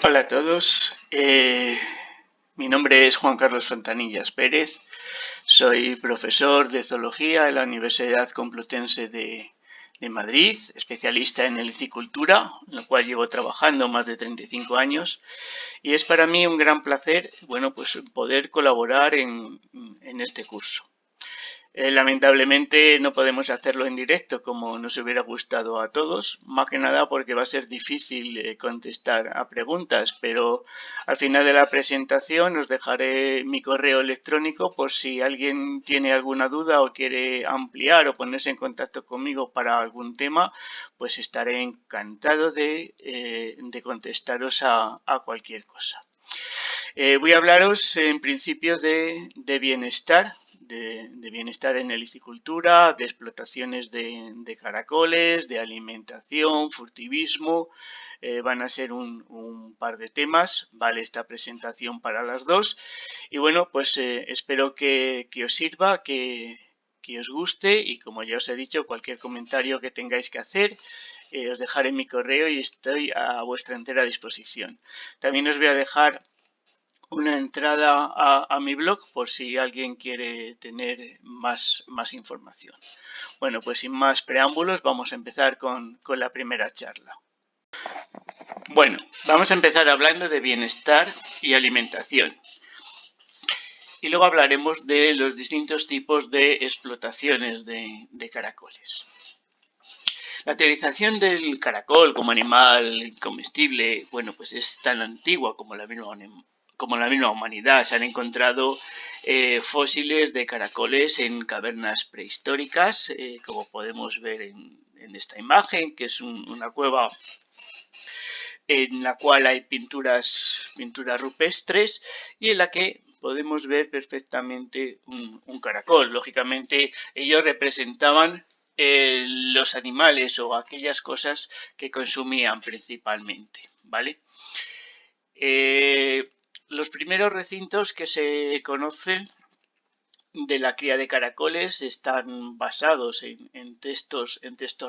Hola a todos, mi nombre es Juan Carlos Fontanillas Pérez, soy profesor de zoología en la Universidad Complutense de Madrid, especialista en helicicultura, en lo cual llevo trabajando más de 35 años, y es para mí un gran placer, pues poder colaborar en este curso. Lamentablemente no podemos hacerlo en directo como nos hubiera gustado a todos, más que nada porque va a ser difícil contestar a preguntas, pero al final de la presentación os dejaré mi correo electrónico por si alguien tiene alguna duda o quiere ampliar o ponerse en contacto conmigo para algún tema, pues estaré encantado de contestaros a cualquier cosa. Voy a hablaros en principio de bienestar, de bienestar en helicicultura, de explotaciones de caracoles, de alimentación, furtivismo. Van a ser un par de temas, vale esta presentación para las dos. Y bueno, pues espero que os sirva, que os guste y como ya os he dicho, cualquier comentario que tengáis que hacer, os dejaré mi correo y estoy a vuestra entera disposición. También os voy a dejar una entrada a mi blog por si alguien quiere tener más información. Bueno, pues sin más preámbulos vamos a empezar con la primera charla. Bueno, vamos a empezar hablando de bienestar y alimentación. Y luego hablaremos de los distintos tipos de explotaciones de caracoles. La utilización del caracol como animal comestible, bueno, pues es tan antigua como la misma humanidad. Se han encontrado fósiles de caracoles en cavernas prehistóricas, como podemos ver en esta imagen, que es una cueva en la cual hay pinturas rupestres y en la que podemos ver perfectamente un caracol. Lógicamente, ellos representaban los animales o aquellas cosas que consumían principalmente, ¿vale? Los primeros recintos que se conocen de la cría de caracoles están basados en textos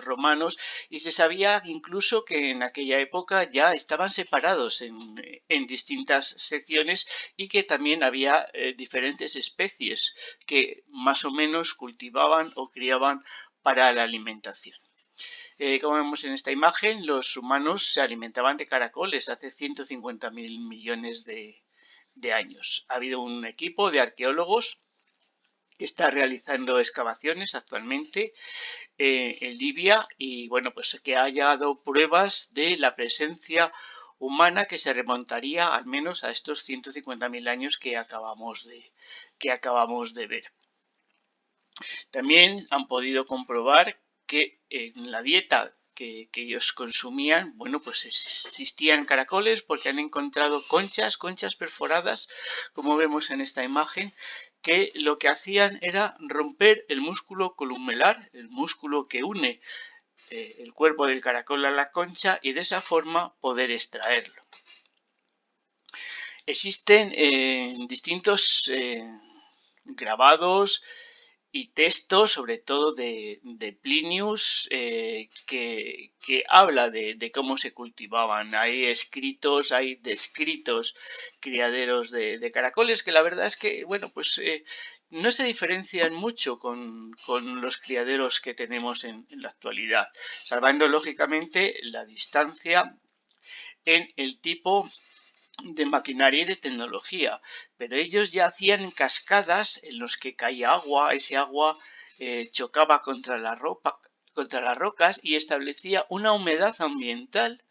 romanos y se sabía incluso que en aquella época ya estaban separados en distintas secciones y que también había diferentes especies que más o menos cultivaban o criaban para la alimentación. Como vemos en esta imagen, los humanos se alimentaban de caracoles hace 150.000 millones de años. Ha habido un equipo de arqueólogos que está realizando excavaciones actualmente en Libia y bueno, pues que ha dado pruebas de la presencia humana que se remontaría al menos a estos 150.000 años que acabamos de ver. También han podido comprobar que en la dieta que ellos consumían, bueno, pues existían caracoles porque han encontrado conchas perforadas, como vemos en esta imagen, que lo que hacían era romper el músculo columelar, el músculo que une el cuerpo del caracol a la concha y de esa forma poder extraerlo. Existen distintos grabados y textos, sobre todo de Plinius, que habla de cómo se cultivaban. Hay escritos, hay descritos criaderos de caracoles que la verdad es que, bueno, pues no se diferencian mucho con los criaderos que tenemos en la actualidad, salvando lógicamente la distancia en el tipo de maquinaria y de tecnología, pero ellos ya hacían cascadas en los que caía agua, ese agua chocaba contra las rocas y establecía una humedad ambiental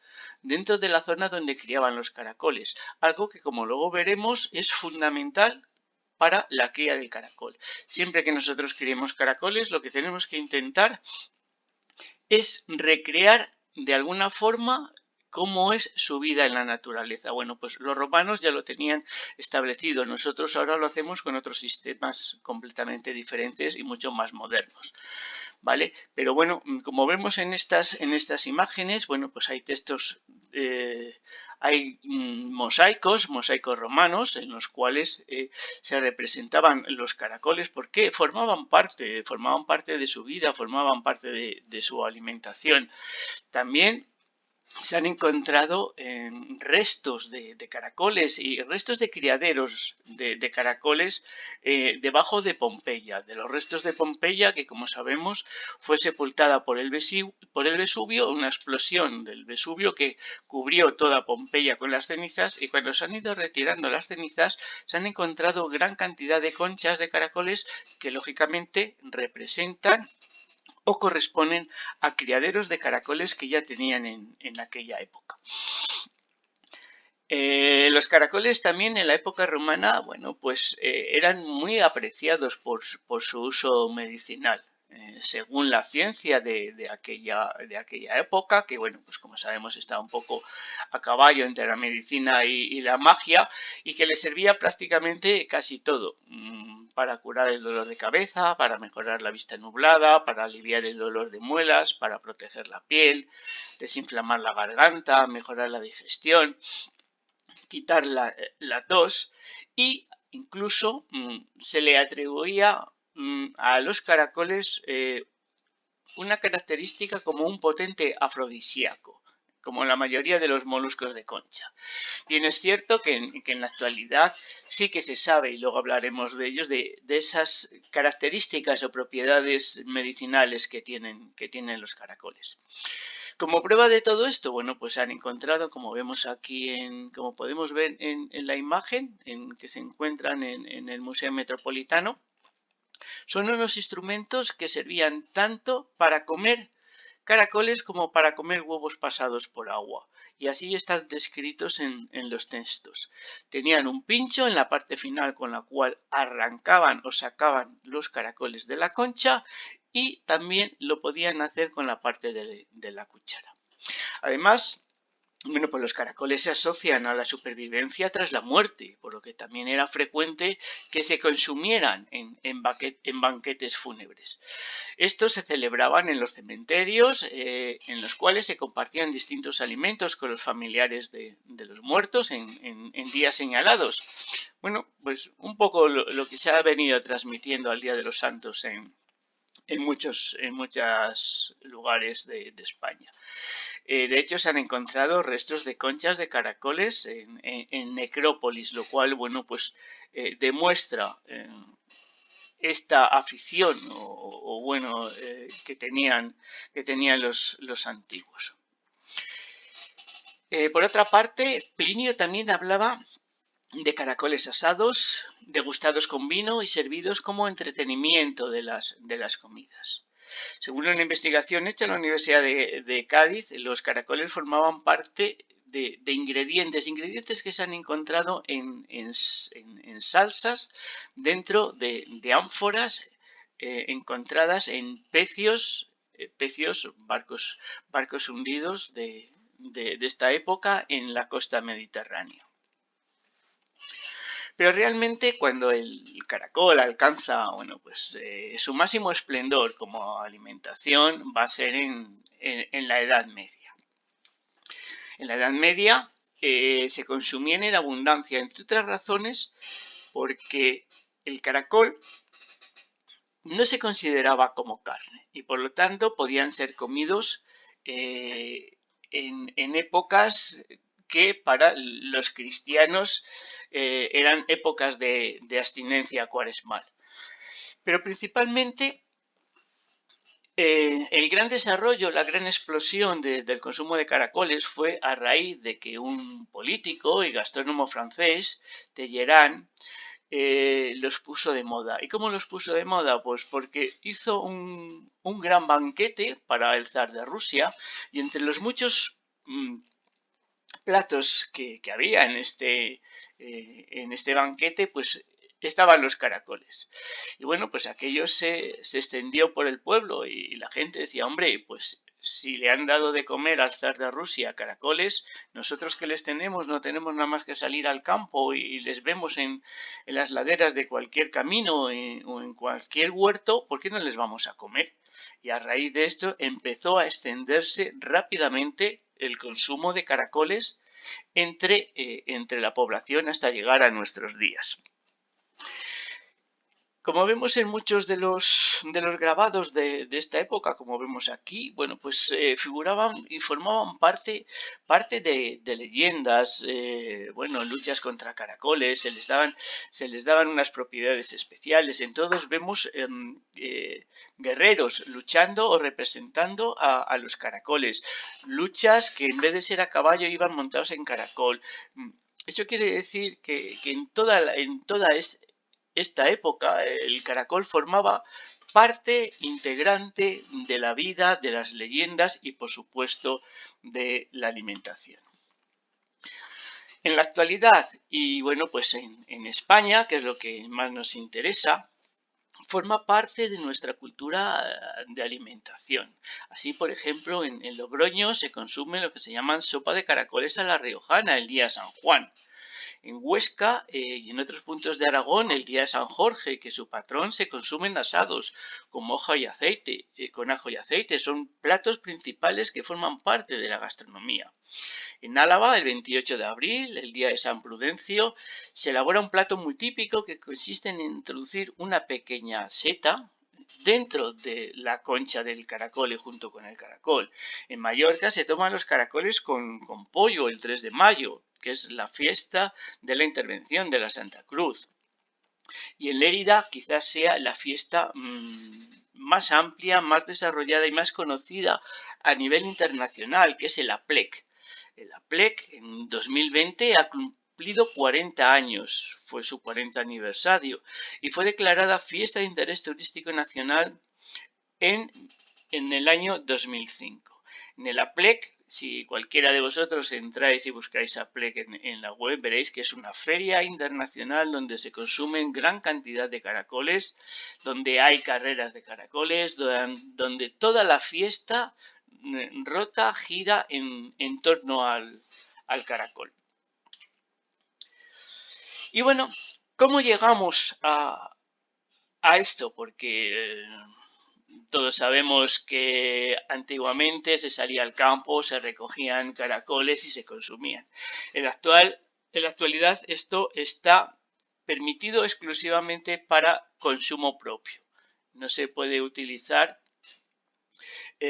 dentro de la zona donde criaban los caracoles, algo que como luego veremos es fundamental para la cría del caracol. Siempre que nosotros criemos caracoles, lo que tenemos que intentar es recrear de alguna forma cómo es su vida en la naturaleza. Bueno, pues los romanos ya lo tenían establecido. Nosotros ahora lo hacemos con otros sistemas completamente diferentes y mucho más modernos, ¿vale? Pero bueno, como vemos en estas imágenes, bueno, pues hay textos, hay mosaicos romanos en los cuales se representaban los caracoles porque formaban parte de su vida, formaban parte de su alimentación. También se han encontrado restos de caracoles y restos de criaderos de caracoles debajo de Pompeya, de los restos de Pompeya, que como sabemos fue sepultada por el Vesubio, una explosión del Vesubio que cubrió toda Pompeya con las cenizas, y cuando se han ido retirando las cenizas se han encontrado gran cantidad de conchas de caracoles que lógicamente representan o corresponden a criaderos de caracoles que ya tenían en aquella época. Los caracoles también en la época romana, bueno, pues eran muy apreciados por su uso medicinal. Según la ciencia de aquella época, que bueno, pues como sabemos estaba un poco a caballo entre la medicina y la magia, y que le servía prácticamente casi todo, para curar el dolor de cabeza, para mejorar la vista nublada, para aliviar el dolor de muelas, para proteger la piel, desinflamar la garganta, mejorar la digestión, quitar la tos, y incluso se le atribuía a los caracoles una característica como un potente afrodisíaco, como la mayoría de los moluscos de concha. Bien, es cierto que en la actualidad sí que se sabe, y luego hablaremos de ellos, de esas características o propiedades medicinales que tienen los caracoles. Como prueba de todo esto, bueno, pues han encontrado, como vemos aquí, como podemos ver en la imagen que se encuentran en el Museo Metropolitano, son unos instrumentos que servían tanto para comer caracoles como para comer huevos pasados por agua, y así están descritos en los textos. Tenían un pincho en la parte final con la cual arrancaban o sacaban los caracoles de la concha, y también lo podían hacer con la parte de la cuchara. Además, bueno, pues los caracoles se asocian a la supervivencia tras la muerte, por lo que también era frecuente que se consumieran en banquetes fúnebres. Estos se celebraban en los cementerios, en los cuales se compartían distintos alimentos con los familiares de los muertos en días señalados. Bueno, pues un poco lo que se ha venido transmitiendo al Día de los Santos en muchos lugares de España. De hecho, se han encontrado restos de conchas de caracoles en necrópolis, lo cual, bueno, pues demuestra esta afición que tenían los antiguos. Por otra parte, Plinio también hablaba de caracoles asados, degustados con vino y servidos como entretenimiento de las comidas. Según una investigación hecha en la Universidad de Cádiz, los caracoles formaban parte de ingredientes que se han encontrado en salsas dentro de ánforas encontradas en pecios, barcos hundidos de esta época en la costa mediterránea. Pero realmente cuando el caracol alcanza, bueno, pues su máximo esplendor como alimentación va a ser en la Edad Media. En la Edad Media se consumían en abundancia, entre otras razones, porque el caracol no se consideraba como carne y por lo tanto podían ser comidos en épocas que para los cristianos eran épocas de abstinencia cuaresmal. Pero principalmente el gran desarrollo, la gran explosión del consumo de caracoles fue a raíz de que un político y gastrónomo francés, Talleyrand, los puso de moda. ¿Y cómo los puso de moda? Pues porque hizo un gran banquete para el zar de Rusia, y entre los muchos platos que había en este banquete, pues estaban los caracoles. Y bueno, pues aquello se extendió por el pueblo y la gente decía, hombre, pues si le han dado de comer al zar de Rusia caracoles, nosotros que les tenemos no tenemos nada más que salir al campo y les vemos en las laderas de cualquier camino o en cualquier huerto, ¿por qué no les vamos a comer? Y a raíz de esto empezó a extenderse rápidamente el consumo de caracoles entre la población hasta llegar a nuestros días. Como vemos en muchos de los grabados de esta época, como vemos aquí, bueno, pues figuraban y formaban parte de leyendas, bueno, luchas contra caracoles, se les daban unas propiedades especiales. En todos vemos guerreros luchando o representando a los caracoles, luchas que en vez de ser a caballo iban montados en caracol. Eso quiere decir que en toda esta época el caracol formaba parte integrante de la vida, de las leyendas y por supuesto de la alimentación. En la actualidad, y bueno, pues en España, que es lo que más nos interesa, forma parte de nuestra cultura de alimentación. Así, por ejemplo, en Logroño se consume lo que se llaman sopa de caracoles a la riojana el día de San Juan. En Huesca y en otros puntos de Aragón, el día de San Jorge, que su patrón, se consumen asados con ajo y aceite. Son platos principales que forman parte de la gastronomía. En Álava, el 28 de abril, el día de San Prudencio, se elabora un plato muy típico que consiste en introducir una pequeña seta dentro de la concha del caracol y junto con el caracol. En Mallorca se toman los caracoles con pollo el 3 de mayo, que es la fiesta de la intervención de la Santa Cruz. Y en Lérida quizás sea la fiesta más amplia, más desarrollada y más conocida a nivel internacional, que es el Aplec. El Aplec en 2020 ha cumplido 40 años, fue su 40 aniversario, y fue declarada Fiesta de Interés Turístico Nacional en, en el año 2005. En el Aplec, si cualquiera de vosotros entráis y buscáis Aplec en la web, veréis que es una feria internacional donde se consumen gran cantidad de caracoles, donde hay carreras de caracoles, donde toda la fiesta gira en torno al caracol. Y bueno, ¿cómo llegamos a esto? Porque todos sabemos que antiguamente se salía al campo, se recogían caracoles y se consumían. En la actualidad esto está permitido exclusivamente para consumo propio. No se puede utilizar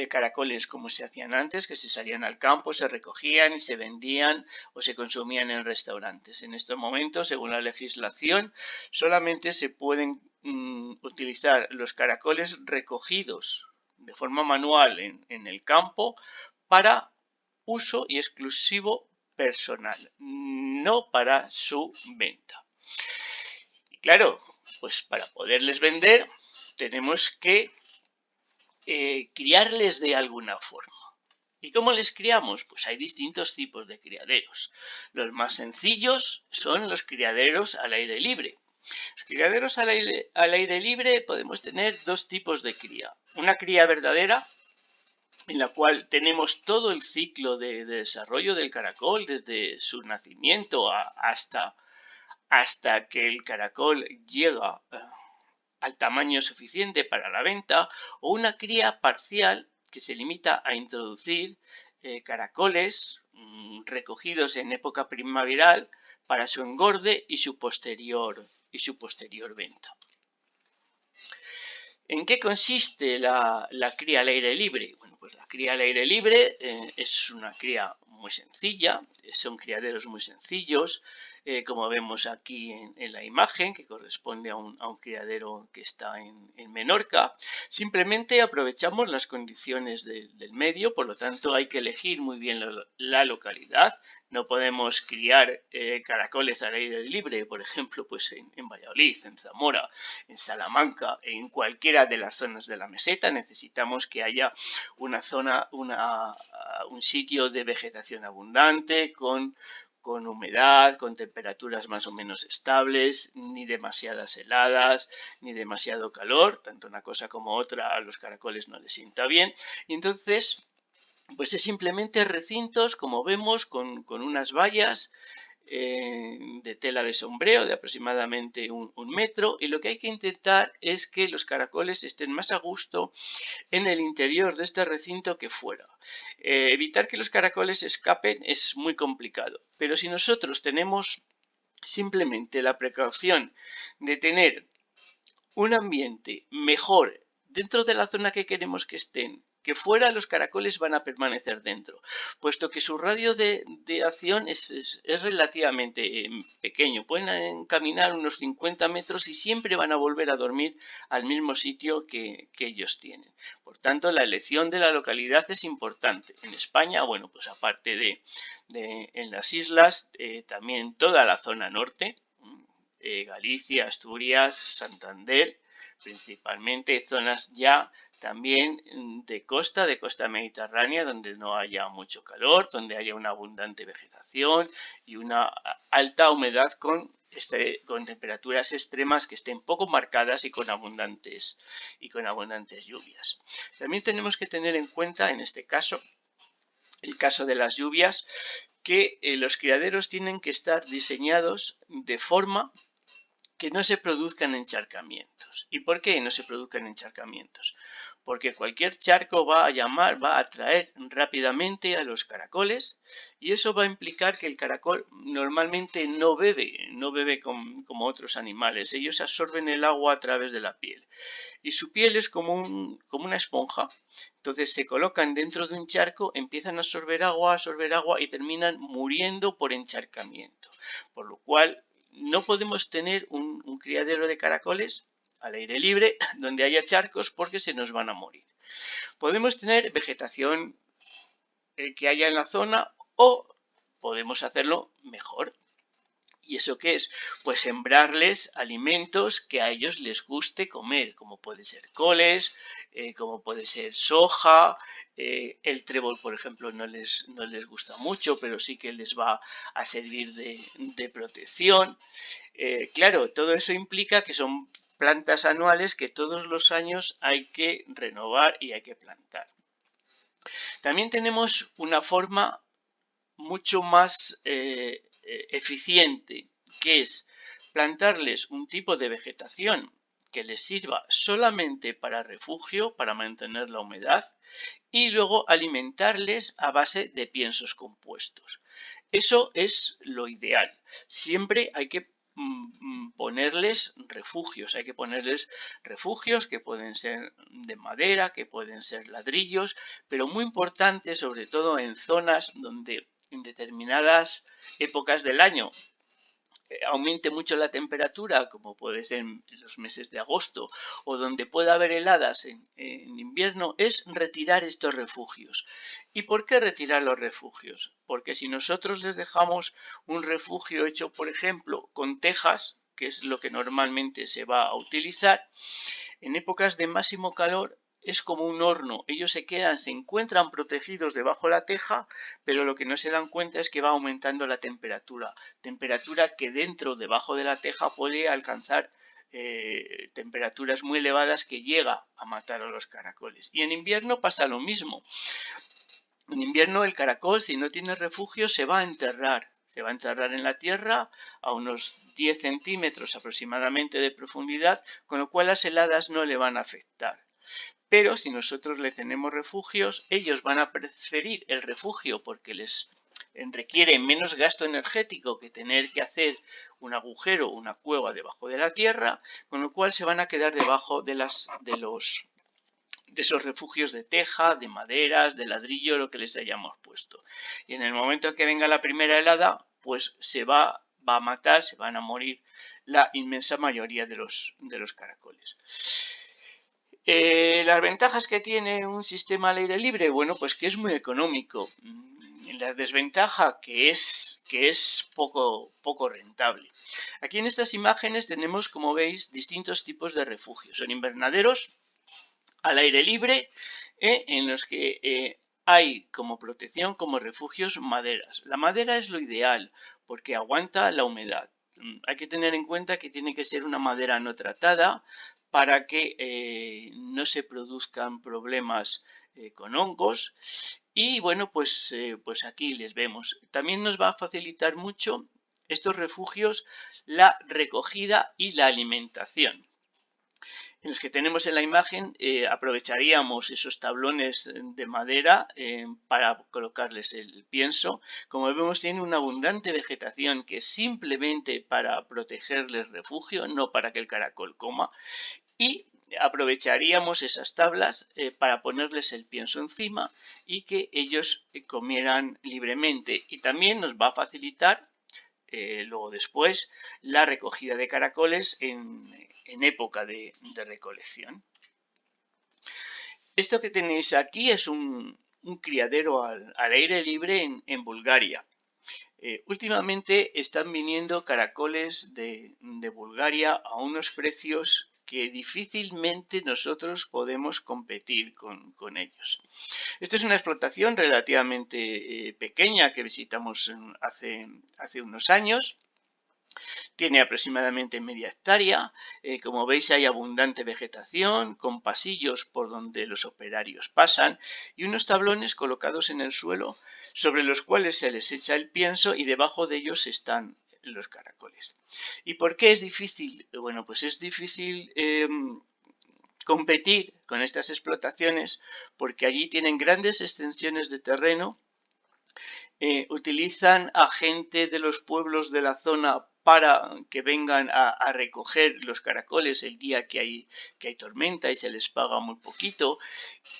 caracoles como se hacían antes, que se salían al campo, se recogían y se vendían o se consumían en restaurantes. En estos momentos, según la legislación, solamente se pueden utilizar los caracoles recogidos de forma manual en el campo para uso y exclusivo personal, no para su venta. Y claro, pues para poderles vender tenemos que criarles de alguna forma. ¿Y cómo les criamos? Pues hay distintos tipos de criaderos. Los más sencillos son los criaderos al aire libre. Los criaderos al aire libre podemos tener dos tipos de cría. Una cría verdadera, en la cual tenemos todo el ciclo de desarrollo del caracol, desde su nacimiento hasta que el caracol llega al tamaño suficiente para la venta, o una cría parcial que se limita a introducir caracoles recogidos en época primaveral para su engorde y su posterior venta. ¿En qué consiste la cría al aire libre? Bueno, pues la cría al aire libre es una cría muy sencilla, son criaderos muy sencillos, como vemos aquí en la imagen, que corresponde a un criadero que está en Menorca. Simplemente aprovechamos las condiciones del medio, por lo tanto hay que elegir muy bien la localidad. No podemos criar caracoles al aire libre, por ejemplo, pues en Valladolid, en Zamora, en Salamanca, en cualquiera de las zonas de la meseta. Necesitamos que haya una zona, un sitio de vegetación abundante, con humedad, con temperaturas más o menos estables, ni demasiadas heladas, ni demasiado calor. Tanto una cosa como otra a los caracoles no les sienta bien. Y entonces, pues es simplemente recintos, como vemos, con unas vallas de tela de sombrero de aproximadamente un metro, y lo que hay que intentar es que los caracoles estén más a gusto en el interior de este recinto que fuera. Evitar que los caracoles escapen es muy complicado, pero si nosotros tenemos simplemente la precaución de tener un ambiente mejor dentro de la zona que queremos que estén, que fuera, los caracoles van a permanecer dentro, puesto que su radio de acción es relativamente pequeño. Pueden caminar unos 50 metros y siempre van a volver a dormir al mismo sitio que ellos tienen. Por tanto, la elección de la localidad es importante. En España, bueno, pues aparte en las islas, también toda la zona norte, Galicia, Asturias, Santander, principalmente zonas ya también de costa mediterránea, donde no haya mucho calor, donde haya una abundante vegetación y una alta humedad con temperaturas extremas que estén poco marcadas y con abundantes lluvias. También tenemos que tener en cuenta, en este caso, el caso de las lluvias, que los criaderos tienen que estar diseñados de forma que no se produzcan encharcamientos. ¿Y por qué no se produzcan encharcamientos? Porque cualquier charco va a atraer rápidamente a los caracoles y eso va a implicar que el caracol normalmente no bebe como otros animales. Ellos absorben el agua a través de la piel y su piel es como una esponja. Entonces se colocan dentro de un charco, empiezan a absorber agua y terminan muriendo por encharcamiento. Por lo cual no podemos tener un criadero de caracoles al aire libre donde haya charcos porque se nos van a morir. Podemos tener vegetación que haya en la zona o podemos hacerlo mejor. ¿Y eso qué es? Pues sembrarles alimentos que a ellos les guste comer, como puede ser coles, como puede ser soja, el trébol, por ejemplo, no les gusta mucho, pero sí que les va a servir de protección. Claro, todo eso implica que son plantas anuales que todos los años hay que renovar y hay que plantar. También tenemos una forma mucho más eficiente, que es plantarles un tipo de vegetación que les sirva solamente para refugio, para mantener la humedad, y luego alimentarles a base de piensos compuestos. Eso es lo ideal. Siempre hay que ponerles refugios que pueden ser de madera, que pueden ser ladrillos, pero muy importante, sobre todo en zonas donde en determinadas épocas del año aumente mucho la temperatura, como puede ser en los meses de agosto, o donde pueda haber heladas en invierno, es retirar estos refugios. ¿Y por qué retirar los refugios? Porque si nosotros les dejamos un refugio hecho, por ejemplo, con tejas, que es lo que normalmente se va a utilizar, en épocas de máximo calor es como un horno. Ellos se encuentran protegidos debajo de la teja, pero lo que no se dan cuenta es que va aumentando la temperatura que debajo de la teja puede alcanzar temperaturas muy elevadas que llega a matar a los caracoles. Y en invierno pasa lo mismo. En invierno el caracol, si no tiene refugio, se va a enterrar en la tierra a unos 10 centímetros aproximadamente de profundidad, con lo cual las heladas no le van a afectar. Pero si nosotros le tenemos refugios, ellos van a preferir el refugio porque les requiere menos gasto energético que tener que hacer un agujero o una cueva debajo de la tierra, con lo cual se van a quedar debajo de esos refugios de teja, de maderas, de ladrillo, lo que les hayamos puesto. Y en el momento que venga la primera helada, pues se va a matar, se van a morir la inmensa mayoría de los caracoles. Las ventajas que tiene un sistema al aire libre, bueno, pues que es muy económico. La desventaja que es poco rentable. Aquí en estas imágenes tenemos, como veis, distintos tipos de refugios. Son invernaderos al aire libre, en los que hay como protección, como refugios, maderas. La madera es lo ideal porque aguanta la humedad. Hay que tener en cuenta que tiene que ser una madera no tratada para que no se produzcan problemas con hongos. Y bueno, pues aquí les vemos. También nos va a facilitar mucho estos refugios la recogida y la alimentación. En los que tenemos en la imagen aprovecharíamos esos tablones de madera para colocarles el pienso. Como vemos, tiene una abundante vegetación que es simplemente para protegerles refugio, no para que el caracol coma. y aprovecharíamos esas tablas para ponerles el pienso encima y que ellos comieran libremente, y también nos va a facilitar luego después la recogida de caracoles en época de recolección. Esto que tenéis aquí es un criadero al aire libre en Bulgaria. Últimamente están viniendo caracoles de Bulgaria a unos precios que difícilmente nosotros podemos competir con ellos. Esto es una explotación relativamente pequeña que visitamos hace unos años. Tiene aproximadamente media hectárea. Como veis, hay abundante vegetación, con pasillos por donde los operarios pasan y unos tablones colocados en el suelo sobre los cuales se les echa el pienso, y debajo de ellos están los caracoles. ¿Y por qué es difícil? Bueno, pues es difícil competir con estas explotaciones porque allí tienen grandes extensiones de terreno. Utilizan a gente de los pueblos de la zona para que vengan a recoger los caracoles el día que hay tormenta, y se les paga muy poquito,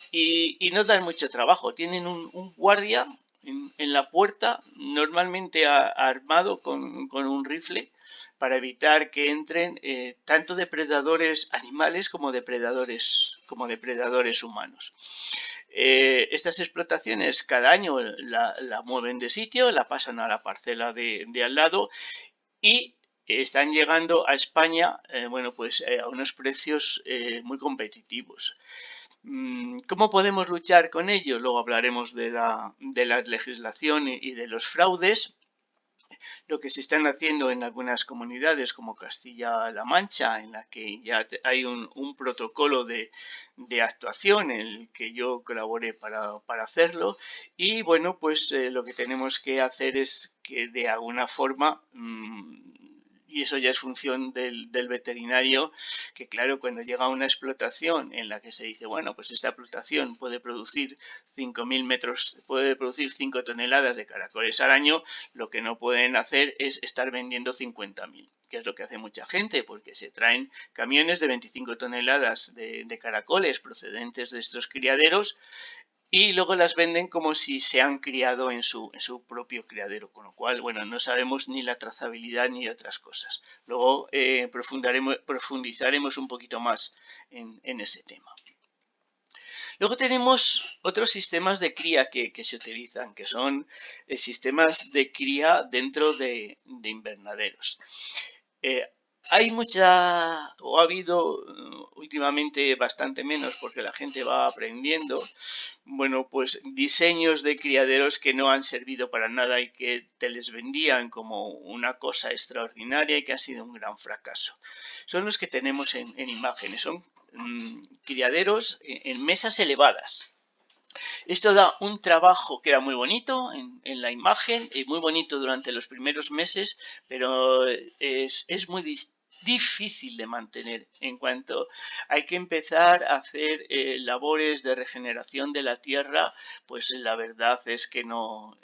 y no dan mucho trabajo. Tienen un guardia en la puerta, normalmente armado con un rifle, para evitar que entren tanto depredadores animales como depredadores humanos. Estas explotaciones cada año la mueven de sitio, la pasan a la parcela de al lado, y están llegando a España a unos precios muy competitivos. ¿Cómo podemos luchar con ello? Luego hablaremos de la legislación y de los fraudes. Lo que se están haciendo en algunas comunidades como Castilla-La Mancha, en la que ya hay un protocolo de actuación en el que yo colaboré para hacerlo, y bueno, pues lo que tenemos que hacer es que de alguna forma, y eso ya es función del veterinario, que claro, cuando llega una explotación en la que se dice, bueno, pues esta explotación puede producir 5.000 metros, puede producir 5 toneladas de caracoles al año, lo que no pueden hacer es estar vendiendo 50.000, que es lo que hace mucha gente, porque se traen camiones de 25 toneladas de caracoles procedentes de estos criaderos, y luego las venden como si se han criado en su propio criadero, con lo cual, bueno, no sabemos ni la trazabilidad ni otras cosas. Luego profundizaremos un poquito más en ese tema. Luego tenemos otros sistemas de cría que se utilizan, que son sistemas de cría dentro de invernaderos. Ha habido últimamente bastante menos, porque la gente va aprendiendo, bueno, pues diseños de criaderos que no han servido para nada y que te les vendían como una cosa extraordinaria y que ha sido un gran fracaso. Son los que tenemos en imágenes, son criaderos en mesas elevadas. Esto da un trabajo, queda muy bonito en la imagen, muy bonito durante los primeros meses, pero es muy difícil de mantener. En cuanto hay que empezar a hacer labores de regeneración de la tierra, pues la verdad es que no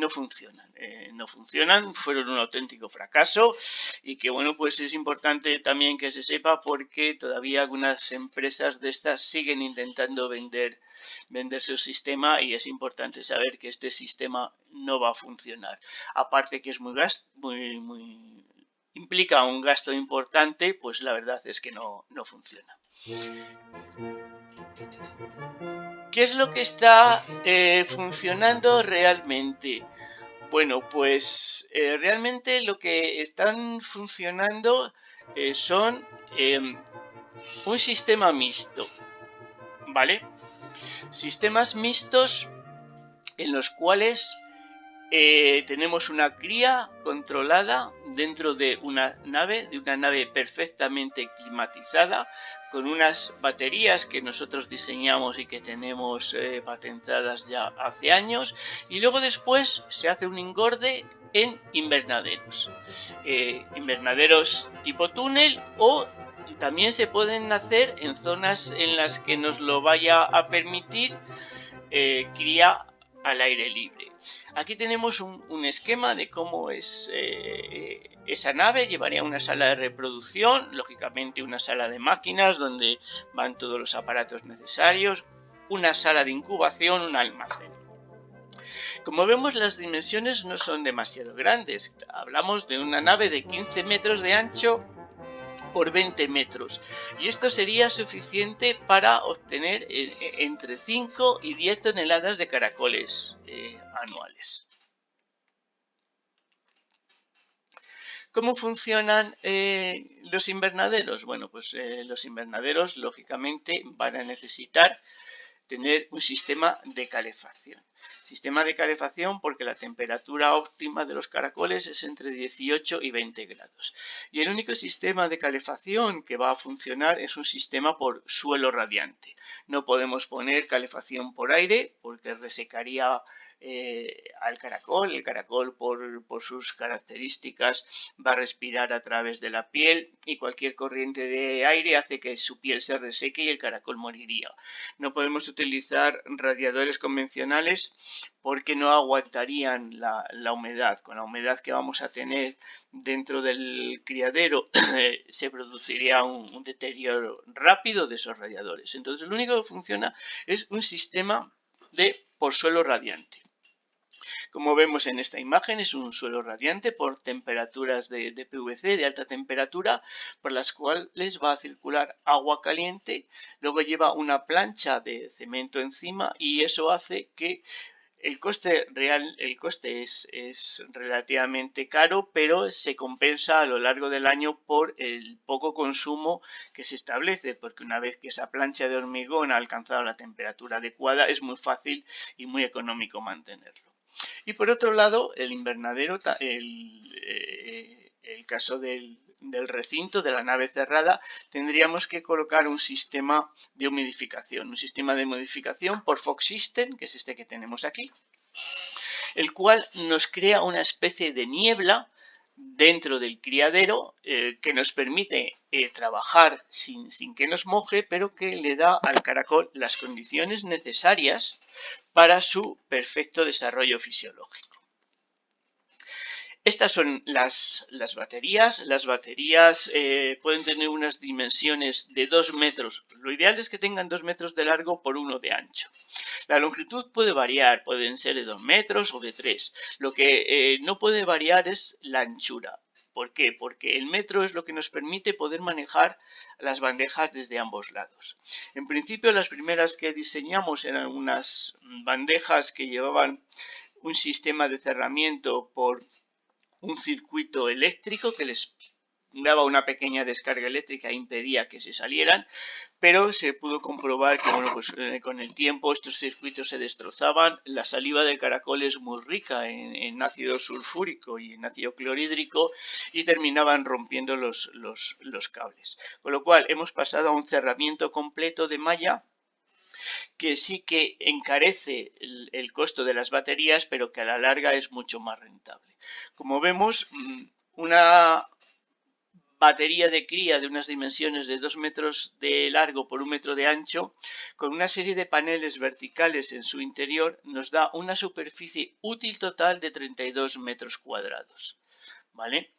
funcionan, fueron un auténtico fracaso, y que bueno, pues es importante también que se sepa, porque todavía algunas empresas de estas siguen intentando vender su sistema, y es importante saber que este sistema no va a funcionar. Aparte que es implica un gasto importante, pues la verdad es que no funciona. ¿Qué es lo que está funcionando realmente? Bueno, pues realmente lo que están funcionando son un sistema mixto, ¿vale? Sistemas mixtos en los cuales tenemos una cría controlada dentro de una nave perfectamente climatizada, con unas baterías que nosotros diseñamos y que tenemos patentadas ya hace años, y luego después se hace un engorde en invernaderos, invernaderos tipo túnel, o también se pueden hacer en zonas en las que nos lo vaya a permitir cría al aire libre. Aquí tenemos un esquema de cómo es esa nave. Llevaría una sala de reproducción, lógicamente una sala de máquinas donde van todos los aparatos necesarios, una sala de incubación, un almacén. Como vemos, las dimensiones no son demasiado grandes. Hablamos de una nave de 15 metros de ancho por 20 metros, y esto sería suficiente para obtener entre 5 y 10 toneladas de caracoles anuales. ¿Cómo funcionan los invernaderos? Bueno, pues los invernaderos lógicamente van a necesitar tener un sistema de calefacción. Sistema de calefacción porque la temperatura óptima de los caracoles es entre 18 y 20 grados. Y el único sistema de calefacción que va a funcionar es un sistema por suelo radiante. No podemos poner calefacción por aire porque resecaría al caracol. El caracol por sus características va a respirar a través de la piel y cualquier corriente de aire hace que su piel se reseque y el caracol moriría. No podemos utilizar radiadores convencionales porque no aguantarían la humedad. Con la humedad que vamos a tener dentro del criadero se produciría un deterioro rápido de esos radiadores. Entonces lo único que funciona es un sistema de por suelo radiante. Como vemos en esta imagen, es un suelo radiante por temperaturas de PVC de alta temperatura, por las cuales va a circular agua caliente, luego lleva una plancha de cemento encima y eso hace que el coste es relativamente caro, pero se compensa a lo largo del año por el poco consumo que se establece, porque una vez que esa plancha de hormigón ha alcanzado la temperatura adecuada, es muy fácil y muy económico mantenerlo. Y por otro lado, el invernadero, el caso del recinto, de la nave cerrada, tendríamos que colocar un sistema de humidificación. Un sistema de humidificación por Fox System, que es este que tenemos aquí, el cual nos crea una especie de niebla dentro del criadero que nos permite trabajar sin que nos moje, pero que le da al caracol las condiciones necesarias para su perfecto desarrollo fisiológico. Estas son las baterías. Las baterías pueden tener unas dimensiones de 2 metros. Lo ideal es que tengan 2 metros de largo por 1 de ancho. La longitud puede variar, pueden ser de 2 metros o de 3. Lo que no puede variar es la anchura. ¿Por qué? Porque el metro es lo que nos permite poder manejar las bandejas desde ambos lados. En principio, las primeras que diseñamos eran unas bandejas que llevaban un sistema de cerramiento por un circuito eléctrico que les daba una pequeña descarga eléctrica e impedía que se salieran, pero se pudo comprobar que con el tiempo estos circuitos se destrozaban. La saliva del caracol es muy rica en ácido sulfúrico y en ácido clorhídrico y terminaban rompiendo los cables. Con lo cual hemos pasado a un cerramiento completo de malla que sí que encarece el costo de las baterías, pero que a la larga es mucho más rentable. Como vemos, una batería de cría de unas dimensiones de 2 metros de largo por 1 metro de ancho, con una serie de paneles verticales en su interior, nos da una superficie útil total de 32 metros cuadrados. ¿Vale?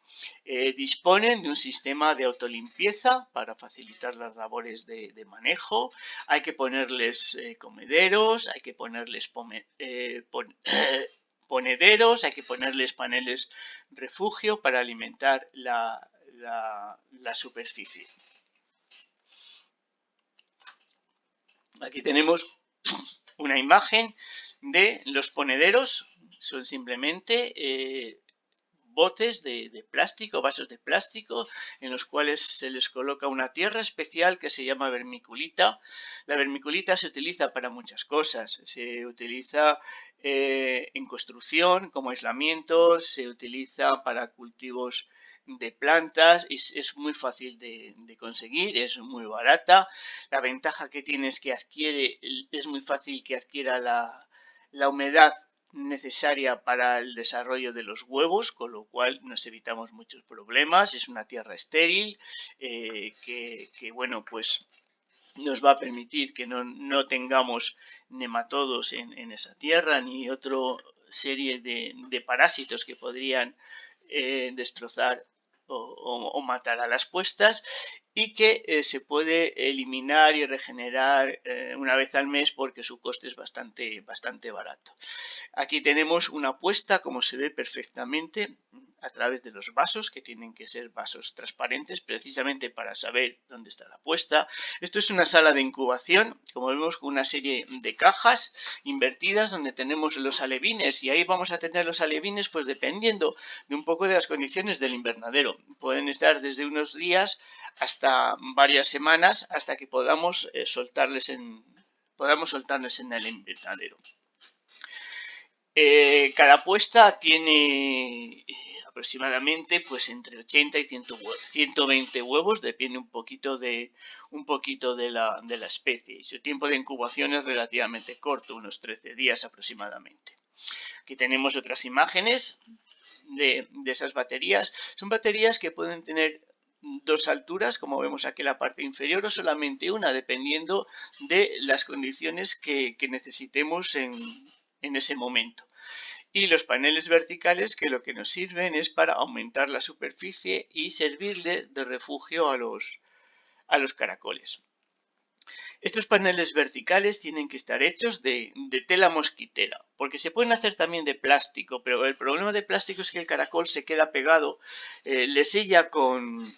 Disponen de un sistema de autolimpieza para facilitar las labores de manejo. Hay que ponerles comederos, hay que ponerles ponederos, hay que ponerles paneles refugio para alimentar la superficie. Aquí tenemos una imagen de los ponederos. Son simplemente botes de plástico, vasos de plástico, en los cuales se les coloca una tierra especial que se llama vermiculita. La vermiculita se utiliza para muchas cosas. Se utiliza en construcción como aislamiento, se utiliza para cultivos de plantas y es muy fácil de conseguir, es muy barata. La ventaja que tiene es que es muy fácil que adquiera la humedad necesaria para el desarrollo de los huevos, con lo cual nos evitamos muchos problemas. Es una tierra estéril que bueno, pues nos va a permitir que no tengamos nematodos en esa tierra ni otra serie de parásitos que podrían destrozar o matar a las puestas, y que se puede eliminar y regenerar una vez al mes porque su coste es bastante barato. Aquí tenemos una puesta, como se ve perfectamente, a través de los vasos, que tienen que ser vasos transparentes precisamente para saber dónde está la puesta. Esto es una sala de incubación, como vemos, con una serie de cajas invertidas donde tenemos los alevines, y ahí vamos a tener los alevines pues dependiendo de un poco de las condiciones del invernadero. Pueden estar desde unos días hasta varias semanas hasta que podamos soltarles en el invernadero. Cada puesta tiene aproximadamente pues entre 80 y 120 huevos, depende un poquito de la especie, y su tiempo de incubación es relativamente corto, unos 13 días aproximadamente. Aquí tenemos otras imágenes de esas baterías. Son baterías que pueden tener dos alturas, como vemos aquí en la parte inferior, o solamente una, dependiendo de las condiciones que necesitemos en ese momento. Y los paneles verticales, que lo que nos sirven es para aumentar la superficie y servirle de refugio a los caracoles. Estos paneles verticales tienen que estar hechos de tela mosquitera, porque se pueden hacer también de plástico, pero el problema de plástico es que el caracol se queda pegado, le sella con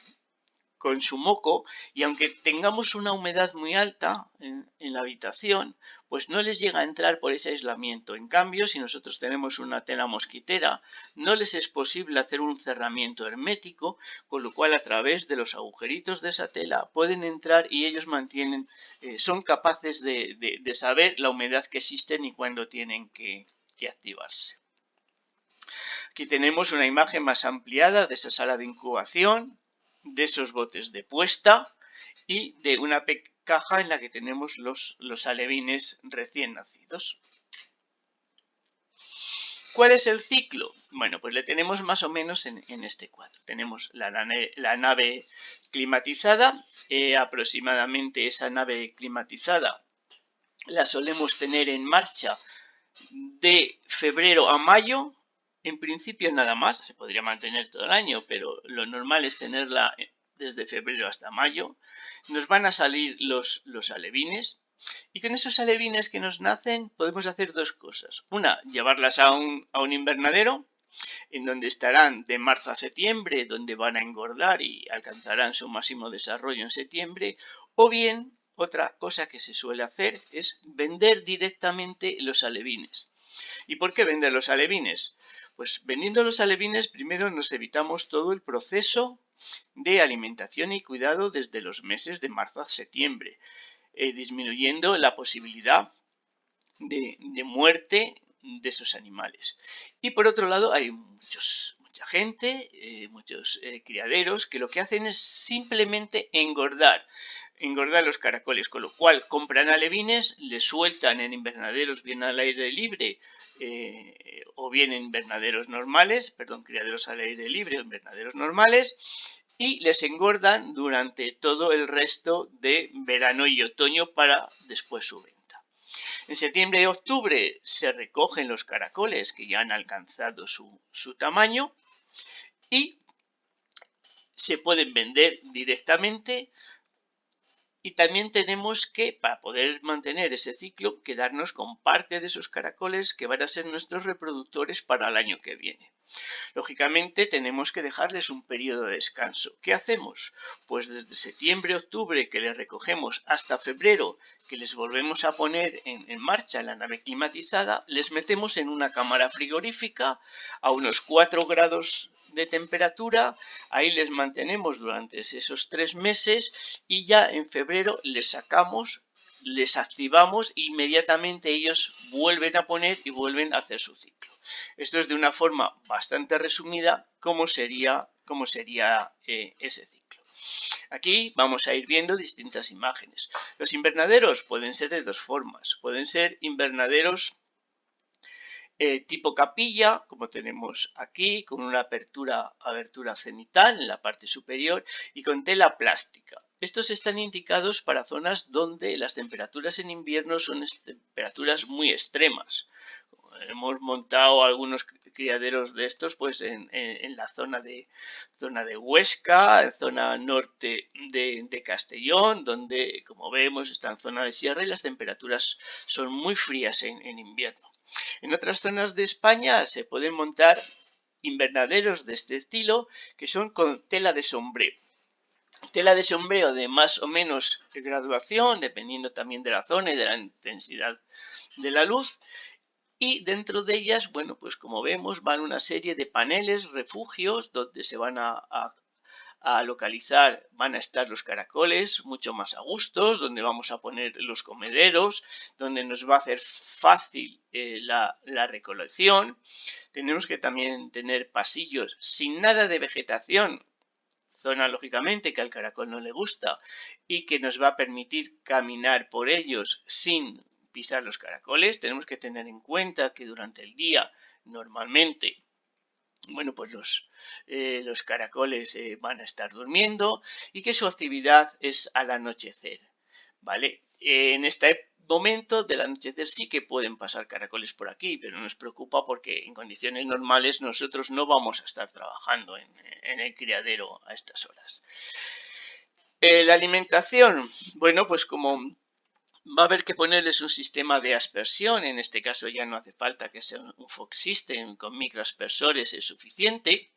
su moco, y aunque tengamos una humedad muy alta en la habitación, pues no les llega a entrar por ese aislamiento. En cambio, si nosotros tenemos una tela mosquitera, no les es posible hacer un cerramiento hermético, con lo cual a través de los agujeritos de esa tela pueden entrar, y ellos son capaces de saber la humedad que existen y cuándo tienen que activarse. Aquí tenemos una imagen más ampliada de esa sala de incubación, de esos botes de puesta y de una caja en la que tenemos los alevines recién nacidos. ¿Cuál es el ciclo? Bueno, pues le tenemos más o menos en este cuadro. Tenemos la nave climatizada, aproximadamente esa nave climatizada la solemos tener en marcha de febrero a mayo. En principio nada más, se podría mantener todo el año, pero lo normal es tenerla desde febrero hasta mayo. Nos van a salir los alevines, y con esos alevines que nos nacen podemos hacer dos cosas. Una, llevarlas a un invernadero, en donde estarán de marzo a septiembre, donde van a engordar y alcanzarán su máximo desarrollo en septiembre. O bien, otra cosa que se suele hacer es vender directamente los alevines. ¿Y por qué vender los alevines? Pues vendiendo los alevines primero nos evitamos todo el proceso de alimentación y cuidado desde los meses de marzo a septiembre, disminuyendo la posibilidad de muerte de esos animales. Y por otro lado hay mucha gente, muchos criaderos, que lo que hacen es simplemente engordar los caracoles, con lo cual compran alevines, les sueltan en invernaderos bien al aire libre, o bien en invernaderos normales, criaderos al aire libre o invernaderos normales, y les engordan durante todo el resto de verano y otoño para después su venta. En septiembre y octubre se recogen los caracoles que ya han alcanzado su tamaño y se pueden vender directamente. Y también tenemos que, para poder mantener ese ciclo, quedarnos con parte de esos caracoles que van a ser nuestros reproductores para el año que viene. Lógicamente tenemos que dejarles un periodo de descanso. ¿Qué hacemos? Pues desde septiembre, octubre, que les recogemos, hasta febrero, que les volvemos a poner en marcha en la nave climatizada, les metemos en una cámara frigorífica a unos 4 grados de temperatura. Ahí les mantenemos durante esos 3 meses, y ya en febrero les sacamos, les activamos, e inmediatamente ellos vuelven a poner y vuelven a hacer su ciclo. Esto es de una forma bastante resumida cómo sería ese ciclo. Aquí vamos a ir viendo distintas imágenes. Los invernaderos pueden ser de dos formas. Pueden ser invernaderos tipo capilla, como tenemos aquí, con una abertura cenital en la parte superior y con tela plástica. estos están indicados para zonas donde las temperaturas en invierno son temperaturas muy extremas. Hemos montado algunos criaderos de estos pues en la zona de Huesca, en zona norte de Castellón, donde como vemos está en zona de sierra y las temperaturas son muy frías en invierno. En otras zonas de España se pueden montar invernaderos de este estilo que son con tela de sombreo. Tela de sombreo de más o menos graduación, dependiendo también de la zona y de la intensidad de la luz. Y dentro de ellas, bueno, pues como vemos, van una serie de paneles, refugios, donde se van a localizar, van a estar los caracoles mucho más a gustos, donde vamos a poner los comederos, donde nos va a hacer fácil la recolección. Tenemos que también tener pasillos sin nada de vegetación, zona lógicamente que al caracol no le gusta y que nos va a permitir caminar por ellos sin pisar los caracoles. Tenemos que tener en cuenta que durante el día normalmente, bueno, pues los caracoles van a estar durmiendo y que su actividad es al anochecer, ¿vale? En este momento del anochecer sí que pueden pasar caracoles por aquí, pero no nos preocupa porque en condiciones normales nosotros no vamos a estar trabajando en el criadero a estas horas. La alimentación, bueno, pues como va a haber que ponerles un sistema de aspersión, en este caso ya no hace falta que sea un Fox System, con microaspersores es suficiente.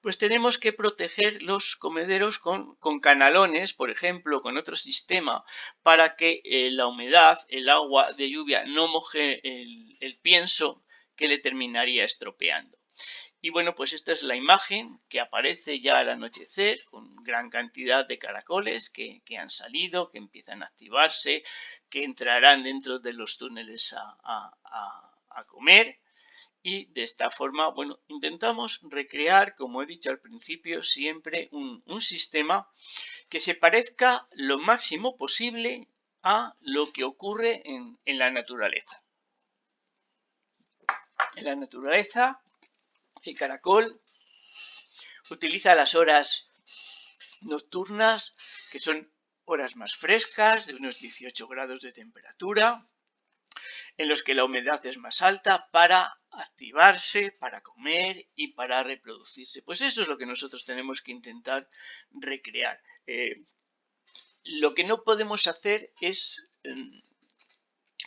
Pues tenemos que proteger los comederos con canalones, por ejemplo, con otro sistema, para que la humedad, el agua de lluvia no moje el pienso que le terminaría estropeando. Y bueno, pues esta es la imagen que aparece ya al anochecer, con gran cantidad de caracoles que han salido, que empiezan a activarse, que entrarán dentro de los túneles a comer. Y de esta forma, bueno, intentamos recrear, como he dicho al principio, siempre un sistema que se parezca lo máximo posible a lo que ocurre en la naturaleza. En la naturaleza, el caracol utiliza las horas nocturnas, que son horas más frescas, de unos 18 grados de temperatura, en los que la humedad es más alta para activarse, para comer y para reproducirse. Pues eso es lo que nosotros tenemos que intentar recrear. Lo que no podemos hacer es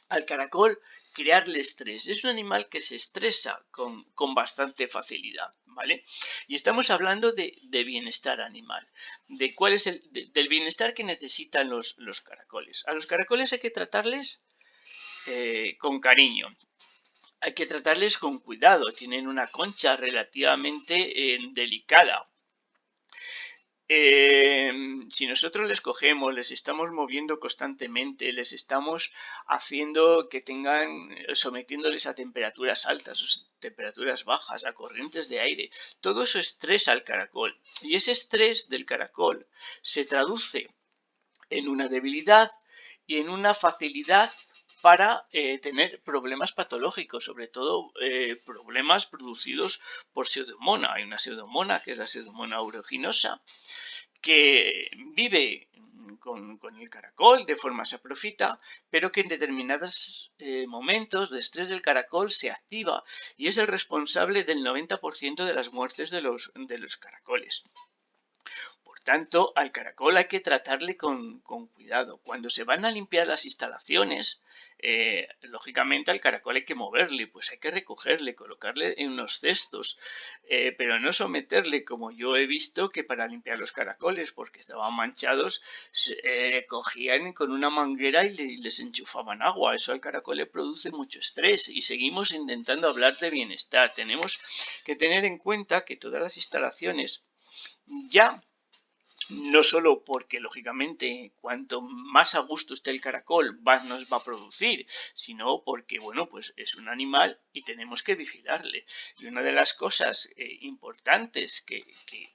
al caracol crearle estrés. Es un animal que se estresa con bastante facilidad, ¿vale? Y estamos hablando de bienestar animal, de cuál es del bienestar que necesitan los caracoles. A los caracoles hay que tratarles con cariño. Hay que tratarles con cuidado, tienen una concha relativamente delicada. Si nosotros les cogemos, les estamos moviendo constantemente, les estamos haciendo que sometiéndoles a temperaturas altas o temperaturas bajas, a corrientes de aire, todo eso estresa al caracol. Y ese estrés del caracol se traduce en una debilidad y en una facilidad para tener problemas patológicos, sobre todo problemas producidos por pseudomonas. Hay una pseudomona que es la pseudomona aeruginosa que vive con el caracol de forma saprofita, pero que en determinados momentos de estrés del caracol se activa y es el responsable del 90% de las muertes de los caracoles. Por tanto, al caracol hay que tratarle con cuidado. Cuando se van a limpiar las instalaciones, lógicamente al caracol hay que moverle, pues hay que recogerle, colocarle en unos cestos, pero no someterle como yo he visto que para limpiar los caracoles, porque estaban manchados, cogían con una manguera y les enchufaban agua. Eso al caracol le produce mucho estrés y seguimos intentando hablar de bienestar. Tenemos que tener en cuenta que todas las instalaciones ya, no solo porque lógicamente cuanto más a gusto esté el caracol más nos va a producir, sino porque bueno, pues es un animal y tenemos que vigilarle. Y una de las cosas importantes que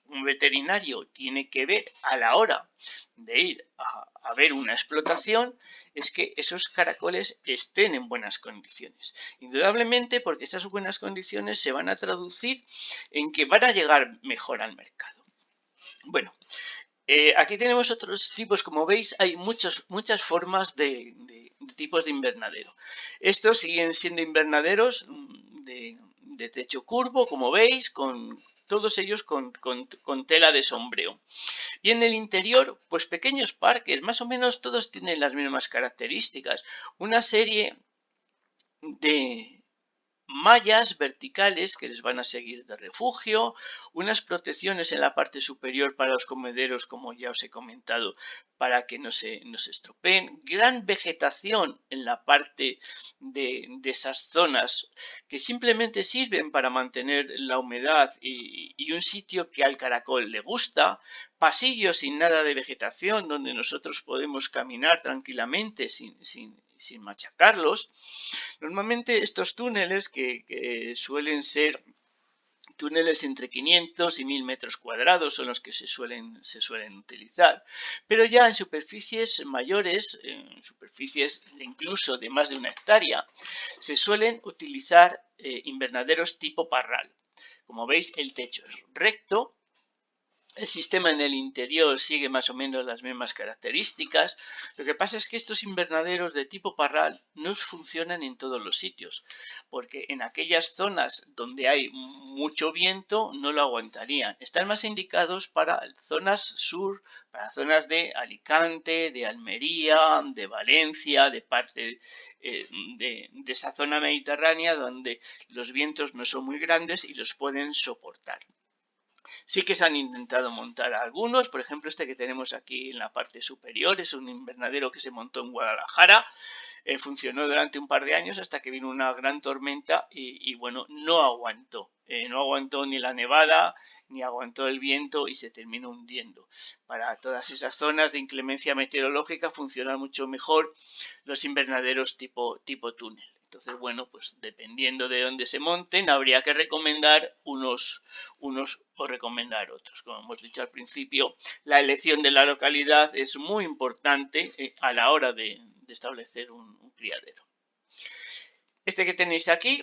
un veterinario tiene que ver a la hora de ir a ver una explotación es que esos caracoles estén en buenas condiciones. Indudablemente porque esas buenas condiciones se van a traducir en que van a llegar mejor al mercado. Bueno, Aquí tenemos otros tipos, como veis, hay muchas formas de tipos de invernadero. Estos siguen siendo invernaderos de techo curvo, como veis, todos ellos con tela de sombreo. Y en el interior, pues pequeños parques, más o menos todos tienen las mismas características. Una serie de mallas verticales que les van a seguir de refugio, unas protecciones en la parte superior para los comederos, como ya os he comentado, para que no se estropeen, gran vegetación en la parte de esas zonas que simplemente sirven para mantener la humedad y un sitio que al caracol le gusta, pasillos sin nada de vegetación donde nosotros podemos caminar tranquilamente sin machacarlos. Normalmente estos túneles que suelen ser túneles entre 500 y 1000 metros cuadrados son los que se suelen utilizar, pero ya en superficies mayores, en superficies incluso de más de 1 hectárea, se suelen utilizar invernaderos tipo parral. Como veis, el techo es recto. El sistema en el interior sigue más o menos las mismas características. Lo que pasa es que estos invernaderos de tipo parral no funcionan en todos los sitios, porque en aquellas zonas donde hay mucho viento no lo aguantarían. Están más indicados para zonas sur, para zonas de Alicante, de Almería, de Valencia, de parte de esa zona mediterránea donde los vientos no son muy grandes y los pueden soportar. Sí que se han intentado montar algunos, por ejemplo este que tenemos aquí en la parte superior es un invernadero que se montó en Guadalajara, funcionó durante un par de años hasta que vino una gran tormenta y bueno, no aguantó ni la nevada ni aguantó el viento y se terminó hundiendo. Para todas esas zonas de inclemencia meteorológica funcionan mucho mejor los invernaderos tipo túnel. Entonces, bueno, pues dependiendo de dónde se monten, habría que recomendar unos o recomendar otros. Como hemos dicho al principio, la elección de la localidad es muy importante a la hora de establecer un criadero. Este que tenéis aquí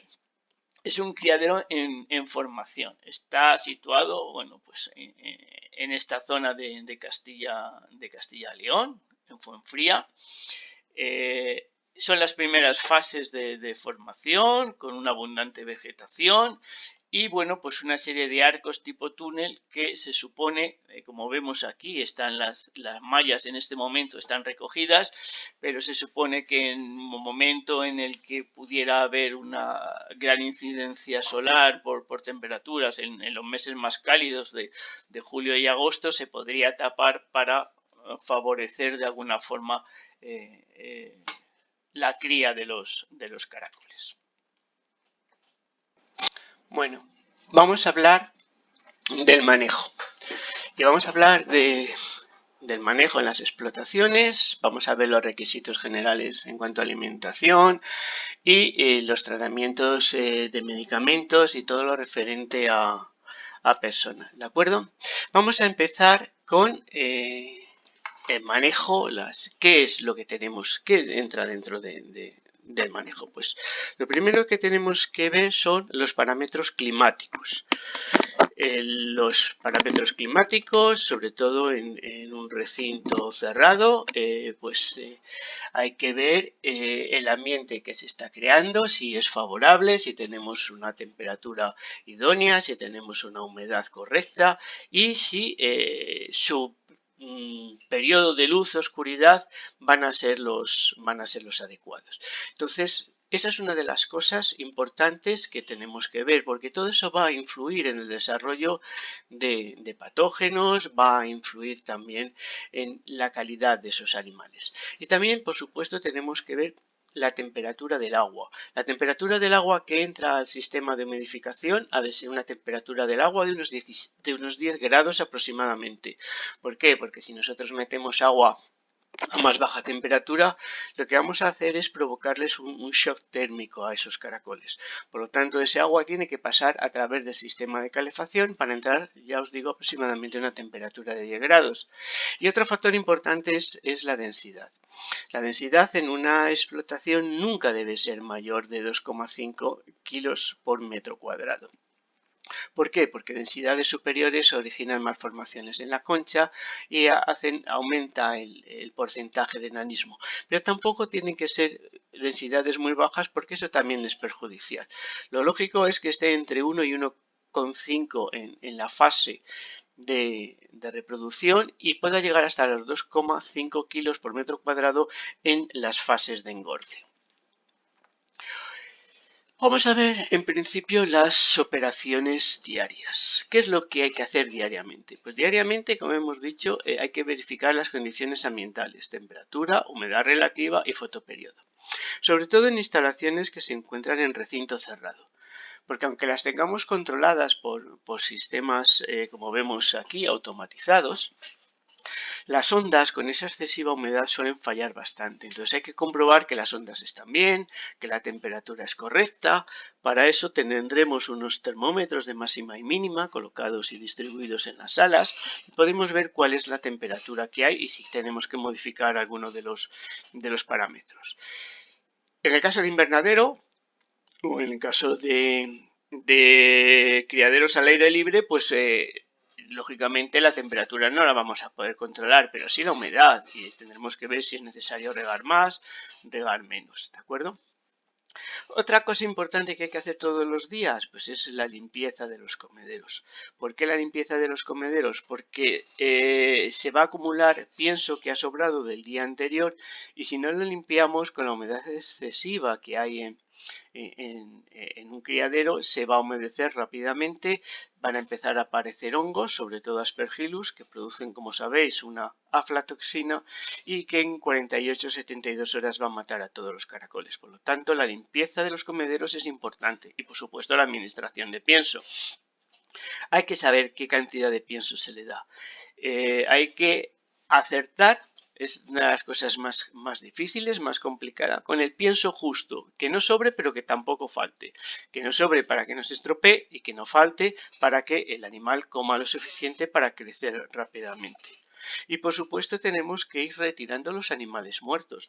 es un criadero en formación. Está situado, bueno, pues en esta zona de Castilla-León, en Fuenfría. Son las primeras fases de formación con una abundante vegetación y bueno, pues una serie de arcos tipo túnel que se supone, como vemos aquí, están las mallas en este momento están recogidas, pero se supone que en un momento en el que pudiera haber una gran incidencia solar por temperaturas en los meses más cálidos de julio y agosto, se podría tapar para favorecer de alguna forma la cría de los caracoles. Bueno, vamos a hablar del manejo. Y vamos a hablar del manejo en las explotaciones, vamos a ver los requisitos generales en cuanto a alimentación y los tratamientos de medicamentos y todo lo referente a personas, ¿de acuerdo? Vamos a empezar con el manejo, ¿qué es lo que tenemos? ¿Qué entra dentro del manejo? Pues lo primero que tenemos que ver son los parámetros climáticos. Los parámetros climáticos, sobre todo en un recinto cerrado, hay que ver el ambiente que se está creando, si es favorable, si tenemos una temperatura idónea, si tenemos una humedad correcta y si su periodo de luz o oscuridad van a ser los adecuados. Entonces, esa es una de las cosas importantes que tenemos que ver, porque todo eso va a influir en el desarrollo de patógenos, va a influir también en la calidad de esos animales. Y también, por supuesto, tenemos que ver la temperatura del agua. La temperatura del agua que entra al sistema de humidificación ha de ser una temperatura del agua de unos 10 grados aproximadamente. ¿Por qué? Porque si nosotros metemos agua a más baja temperatura, lo que vamos a hacer es provocarles un shock térmico a esos caracoles. Por lo tanto, ese agua tiene que pasar a través del sistema de calefacción para entrar, ya os digo, aproximadamente a una temperatura de 10 grados. Y otro factor importante es la densidad. La densidad en una explotación nunca debe ser mayor de 2,5 kilos por metro cuadrado. ¿Por qué? Porque densidades superiores originan malformaciones en la concha y aumenta el porcentaje de enanismo. Pero tampoco tienen que ser densidades muy bajas porque eso también es perjudicial. Lo lógico es que esté entre 1 y 1,5 en la fase de reproducción y pueda llegar hasta los 2,5 kilos por metro cuadrado en las fases de engorde. Vamos a ver en principio las operaciones diarias. ¿Qué es lo que hay que hacer diariamente? Pues diariamente, como hemos dicho, hay que verificar las condiciones ambientales, temperatura, humedad relativa y fotoperiodo. Sobre todo en instalaciones que se encuentran en recinto cerrado. Porque aunque las tengamos controladas por sistemas, como vemos aquí, automatizados, las ondas con esa excesiva humedad suelen fallar bastante, entonces hay que comprobar que las ondas están bien, que la temperatura es correcta. Para eso tendremos unos termómetros de máxima y mínima colocados y distribuidos en las salas y podemos ver cuál es la temperatura que hay y si tenemos que modificar alguno de los parámetros. En el caso de invernadero o en el caso de criaderos al aire libre, pues lógicamente la temperatura no la vamos a poder controlar, pero sí la humedad, y tendremos que ver si es necesario regar más, regar menos, ¿de acuerdo? Otra cosa importante que hay que hacer todos los días, pues es la limpieza de los comederos. ¿Por qué la limpieza de los comederos? Porque se va a acumular pienso que ha sobrado del día anterior y si no lo limpiamos con la humedad excesiva que hay en un criadero se va a humedecer rápidamente, van a empezar a aparecer hongos, sobre todo Aspergillus, que producen, como sabéis, una aflatoxina y que en 48-72 horas va a matar a todos los caracoles. Por lo tanto, la limpieza de los comederos es importante y, por supuesto, la administración de pienso. Hay que saber qué cantidad de pienso se le da. Hay que acertar. Es una de las cosas más difíciles, más complicada, con el pienso justo, que no sobre pero que tampoco falte, que no sobre para que no se estropee y que no falte para que el animal coma lo suficiente para crecer rápidamente. Y por supuesto tenemos que ir retirando los animales muertos.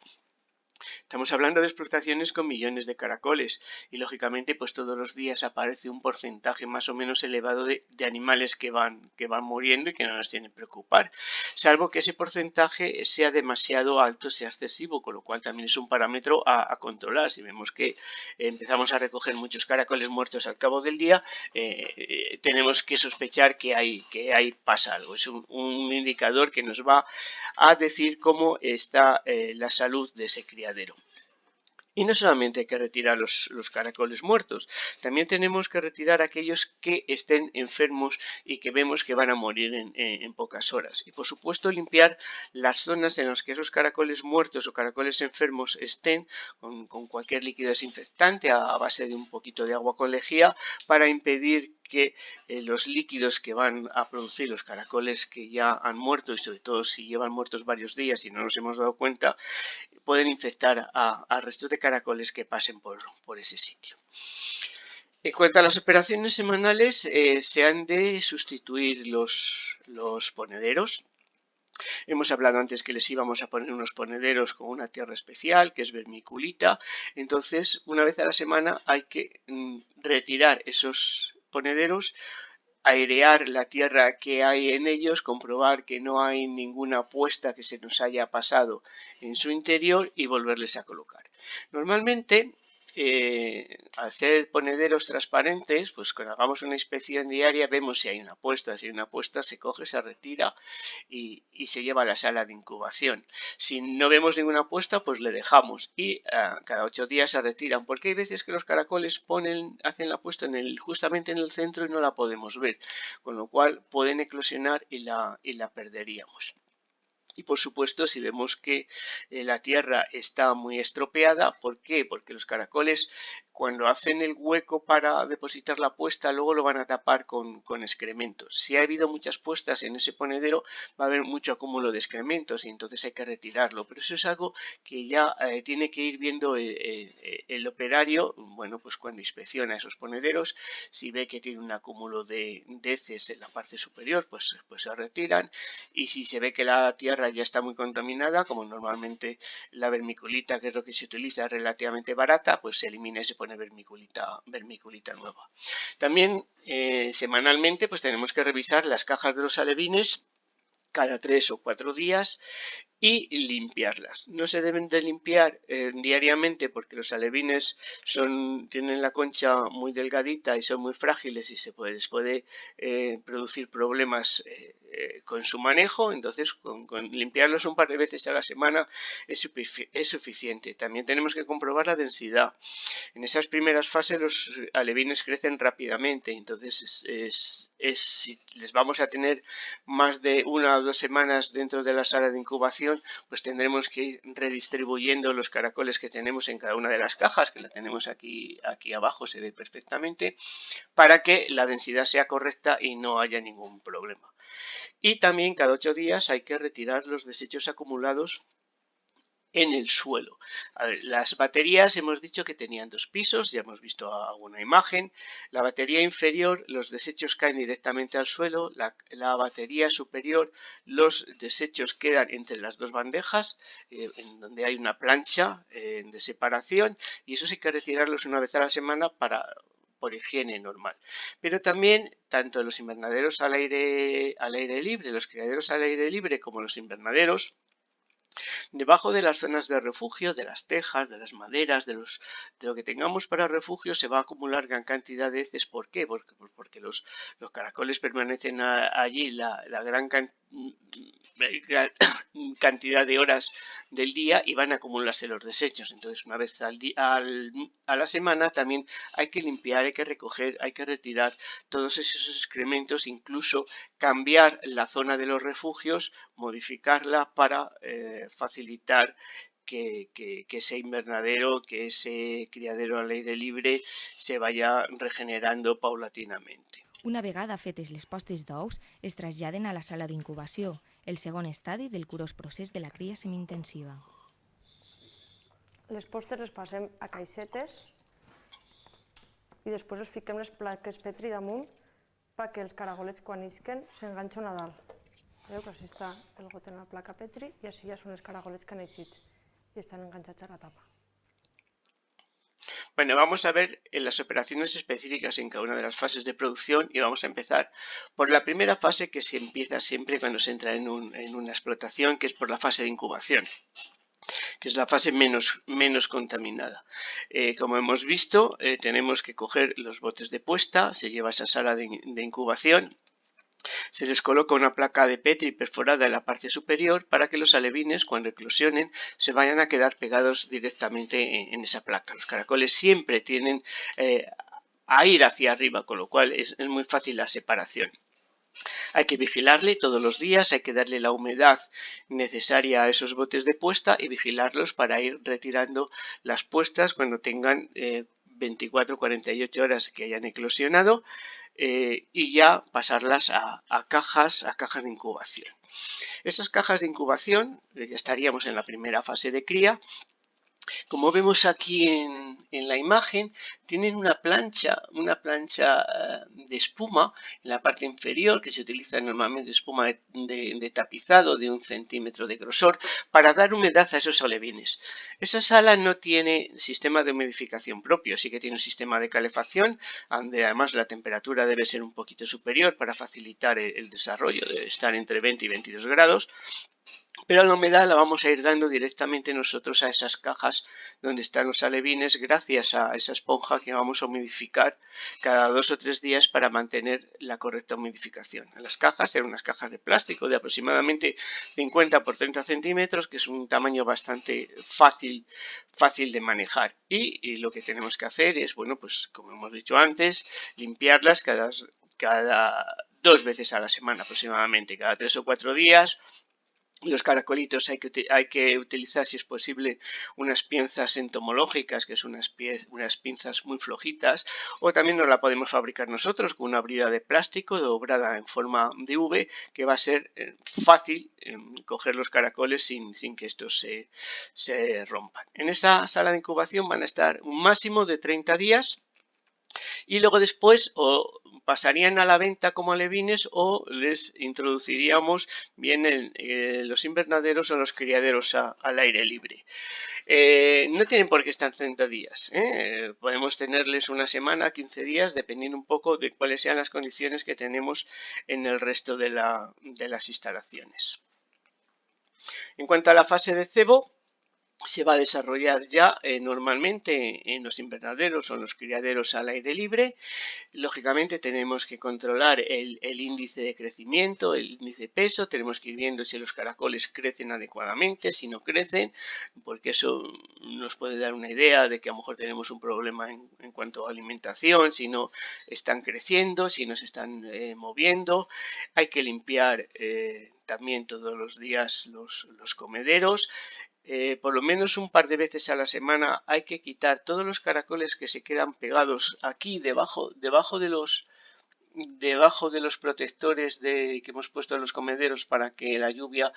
Estamos hablando de explotaciones con millones de caracoles y lógicamente pues todos los días aparece un porcentaje más o menos elevado de animales que van muriendo y que no nos tienen que preocupar, salvo que ese porcentaje sea demasiado alto, sea excesivo, con lo cual también es un parámetro a controlar. Si vemos que empezamos a recoger muchos caracoles muertos al cabo del día, tenemos que sospechar que ahí pasa algo. Es un indicador que nos va a decir cómo está la salud de ese criadero. Y no solamente hay que retirar los caracoles muertos, también tenemos que retirar aquellos que estén enfermos y que vemos que van a morir en pocas horas. Y por supuesto limpiar las zonas en las que esos caracoles muertos o caracoles enfermos estén con cualquier líquido desinfectante a base de un poquito de agua con lejía para impedir que los líquidos que van a producir los caracoles que ya han muerto y sobre todo si llevan muertos varios días y no nos hemos dado cuenta, pueden infectar a restos de caracoles que pasen por ese sitio. En cuanto a las operaciones semanales, se han de sustituir los ponederos. Hemos hablado antes que les íbamos a poner unos ponederos con una tierra especial, que es vermiculita. Entonces, una vez a la semana hay que retirar esos ponederos, airear la tierra que hay en ellos, comprobar que no hay ninguna puesta que se nos haya pasado en su interior y volverles a colocar. Normalmente, al ser ponederos transparentes, pues cuando hagamos una inspección diaria vemos si hay una puesta. Si hay una puesta se coge, se retira y se lleva a la sala de incubación. Si no vemos ninguna puesta, pues le dejamos y cada 8 días se retiran, porque hay veces que los caracoles hacen la puesta justamente en el centro y no la podemos ver, con lo cual pueden eclosionar y la perderíamos. Y por supuesto, si vemos que la tierra está muy estropeada, ¿por qué? Porque los caracoles, cuando hacen el hueco para depositar la puesta, luego lo van a tapar con excrementos. Si ha habido muchas puestas en ese ponedero, va a haber mucho acúmulo de excrementos y entonces hay que retirarlo. Pero eso es algo que ya tiene que ir viendo el operario, bueno, pues cuando inspecciona esos ponederos, si ve que tiene un acúmulo de heces en la parte superior, pues se retiran, y si se ve que la tierra ya está muy contaminada, como normalmente la vermiculita, que es lo que se utiliza, es relativamente barata, pues se elimina ese pone vermiculita nueva. También semanalmente pues tenemos que revisar las cajas de los alevines cada 3 o 4 días y limpiarlas. No se deben de limpiar diariamente porque los alevines tienen la concha muy delgadita y son muy frágiles y les puede producir problemas con su manejo. Entonces con limpiarlos un par de veces a la semana es suficiente. También tenemos que comprobar la densidad. En esas primeras fases los alevines crecen rápidamente, entonces si les vamos a tener más de 1 o 2 semanas dentro de la sala de incubación, pues tendremos que ir redistribuyendo los caracoles que tenemos en cada una de las cajas, que la tenemos aquí abajo, se ve perfectamente, para que la densidad sea correcta y no haya ningún problema. Y también cada 8 días hay que retirar los desechos acumulados en el suelo. A ver, las baterías hemos dicho que tenían 2 pisos, ya hemos visto alguna imagen. La batería inferior, los desechos caen directamente al suelo. La batería superior, los desechos quedan entre las 2 bandejas, en donde hay una plancha de separación, y eso hay que retirarlos una vez a la semana por higiene normal. Pero también, tanto los invernaderos al aire libre, los criaderos al aire libre, como los invernaderos debajo de las zonas de refugio, de las tejas, de las maderas, de lo que tengamos para refugio, se va a acumular gran cantidad de heces. ¿Por qué? Porque los caracoles permanecen allí la gran cantidad de horas del día y van a acumularse los desechos. Entonces, una vez a la semana también hay que limpiar, hay que recoger, hay que retirar todos esos excrementos, incluso cambiar la zona de los refugios, modificarla para facilitar que ese invernadero, que ese criadero al aire libre se vaya regenerando paulatinamente. Una vegada fetes les postes d'ous, es traslladen a la sala d'incubació, el segon estadi del curós procés de la cria semi-intensiva. Les postes les passem a caixetes i després els fiquem les plaques Petri damunt perquè els caragolets quan isquen s'enganxen a dalt. Veieu que així està el got en la placa Petri i així ja són els caragolets que han eixit i estan enganxats a la tapa. Bueno, vamos a ver las operaciones específicas en cada una de las fases de producción y vamos a empezar por la primera fase que se empieza siempre cuando se entra en una explotación, que es por la fase de incubación, que es la fase menos contaminada. Como hemos visto, tenemos que coger los botes de puesta, se lleva a esa sala de incubación. Se les coloca una placa de Petri perforada en la parte superior para que los alevines, cuando eclosionen, se vayan a quedar pegados directamente en esa placa. Los caracoles siempre tienden a ir hacia arriba, con lo cual es muy fácil la separación. Hay que vigilarle todos los días, hay que darle la humedad necesaria a esos botes de puesta y vigilarlos para ir retirando las puestas cuando tengan 24 o 48 horas que hayan eclosionado. Y ya pasarlas a cajas de incubación. Estas cajas de incubación, ya estaríamos en la primera fase de cría. Como vemos aquí en la imagen, tienen una plancha de espuma en la parte inferior, que se utiliza normalmente espuma de tapizado de 1 centímetro de grosor, para dar humedad a esos alevines. Esa sala no tiene sistema de humidificación propio, sí que tiene un sistema de calefacción, donde además la temperatura debe ser un poquito superior para facilitar el desarrollo, debe estar entre 20 y 22 grados. Pero la humedad la vamos a ir dando directamente nosotros a esas cajas donde están los alevines, gracias a esa esponja que vamos a humidificar cada 2 o 3 días para mantener la correcta humidificación. En las cajas eran unas cajas de plástico de aproximadamente 50 por 30 centímetros, que es un tamaño bastante fácil de manejar. Y lo que tenemos que hacer es, bueno, pues como hemos dicho antes, limpiarlas cada 2 veces a la semana aproximadamente, cada 3 o 4 días. Los caracolitos hay que utilizar, si es posible, unas pinzas entomológicas, que son unas pinzas muy flojitas, o también nos la podemos fabricar nosotros con una brida de plástico doblada en forma de V, que va a ser fácil coger los caracoles sin que estos se rompan. En esa sala de incubación van a estar un máximo de 30 días. Y luego después o pasarían a la venta como alevines o les introduciríamos bien en los invernaderos o los criaderos al aire libre. No tienen por qué estar 30 días. Podemos tenerles una semana, 15 días, dependiendo un poco de cuáles sean las condiciones que tenemos en el resto de las instalaciones. En cuanto a la fase de cebo, se va a desarrollar ya normalmente en los invernaderos o en los criaderos al aire libre. Lógicamente tenemos que controlar el índice de crecimiento, el índice de peso, tenemos que ir viendo si los caracoles crecen adecuadamente, si no crecen, porque eso nos puede dar una idea de que a lo mejor tenemos un problema en cuanto a alimentación, si no están creciendo, si no se están moviendo. Hay que limpiar también todos los días los comederos. Por lo menos un par de veces a la semana hay que quitar todos los caracoles que se quedan pegados aquí debajo de los protectores que hemos puesto en los comederos para que la lluvia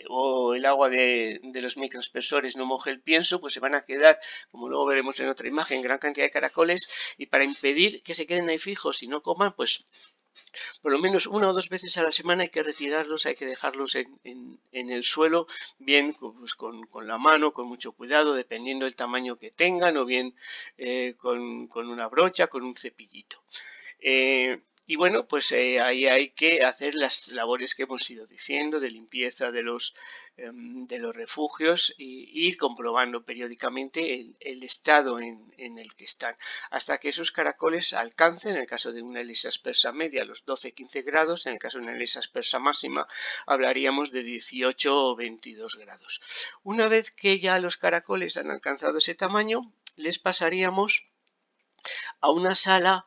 o el agua de los microaspersores no moje el pienso, pues se van a quedar, como luego veremos en otra imagen, gran cantidad de caracoles, y para impedir que se queden ahí fijos y no coman, pues por lo menos una o dos veces a la semana hay que retirarlos, hay que dejarlos en el suelo, bien pues con la mano, con mucho cuidado, dependiendo del tamaño que tengan, o bien con una brocha, con un cepillito. Y bueno, pues ahí hay que hacer las labores que hemos ido diciendo de limpieza de los refugios e ir comprobando periódicamente el estado en el que están, hasta que esos caracoles alcancen, en el caso de una ELISA aspersa media, los 12-15 grados, en el caso de una ELISA aspersa máxima hablaríamos de 18 o 22 grados. Una vez que ya los caracoles han alcanzado ese tamaño, les pasaríamos a una sala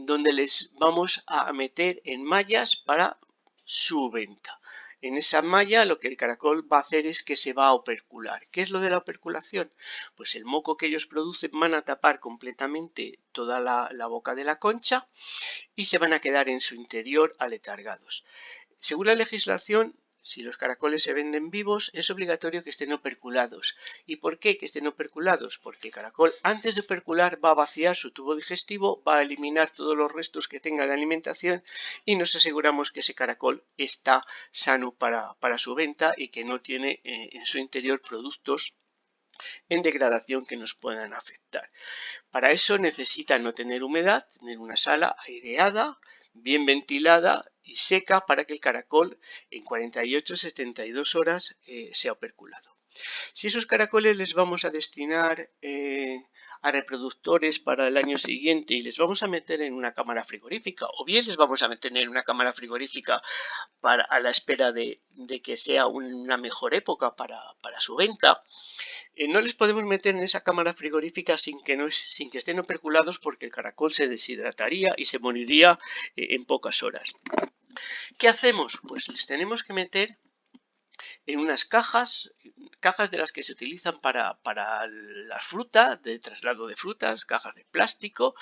donde les vamos a meter en mallas para su venta. En esa malla lo que el caracol va a hacer es que se va a opercular. ¿Qué es lo de la operculación? Pues el moco que ellos producen van a tapar completamente toda la boca de la concha y se van a quedar en su interior aletargados. Según la legislación, si los caracoles se venden vivos, es obligatorio que estén operculados. ¿Y por qué que estén operculados? Porque el caracol, antes de opercular, va a vaciar su tubo digestivo, va a eliminar todos los restos que tenga de alimentación y nos aseguramos que ese caracol está sano para su venta y que no tiene en su interior productos en degradación que nos puedan afectar. Para eso necesita no tener humedad, tener una sala aireada, bien ventilada y seca para que el caracol en 48-72 horas sea operculado. Si esos caracoles les vamos a destinar a reproductores para el año siguiente y les vamos a meter en una cámara frigorífica, o bien les vamos a meter en una cámara frigorífica a la espera de que sea una mejor época para su venta, no les podemos meter en esa cámara frigorífica sin que estén operculados, porque el caracol se deshidrataría y se moriría en pocas horas. ¿Qué hacemos? Pues les tenemos que meter en unas cajas de las que se utilizan para la fruta, de traslado de frutas, cajas de plástico,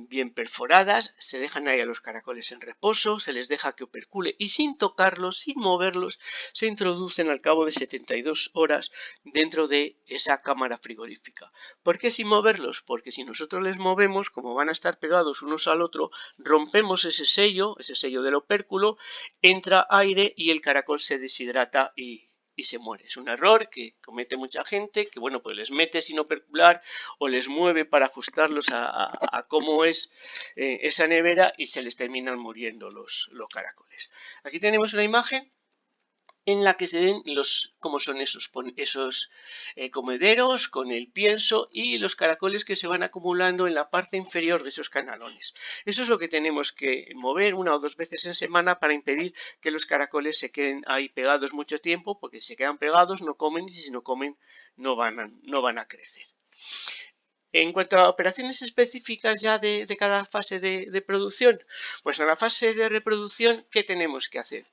bien perforadas. Se dejan ahí a los caracoles en reposo, se les deja que opercule y sin tocarlos, sin moverlos, se introducen al cabo de 72 horas dentro de esa cámara frigorífica. ¿Por qué sin moverlos? Porque si nosotros les movemos, como van a estar pegados unos al otro, rompemos ese sello del opérculo, entra aire y el caracol se deshidrata y se muere. Es un error que comete mucha gente, que bueno, pues les mete sin opercular o les mueve para ajustarlos a cómo es esa nevera y se les terminan muriendo los caracoles. Aquí tenemos una imagen en la que se ven cómo son esos comederos con el pienso y los caracoles que se van acumulando en la parte inferior de esos canalones. Eso es lo que tenemos que mover una o dos veces en semana para impedir que los caracoles se queden ahí pegados mucho tiempo, porque si se quedan pegados no comen y si no comen no van a crecer. En cuanto a operaciones específicas ya de cada fase de producción, pues en la fase de reproducción, ¿qué tenemos que hacer?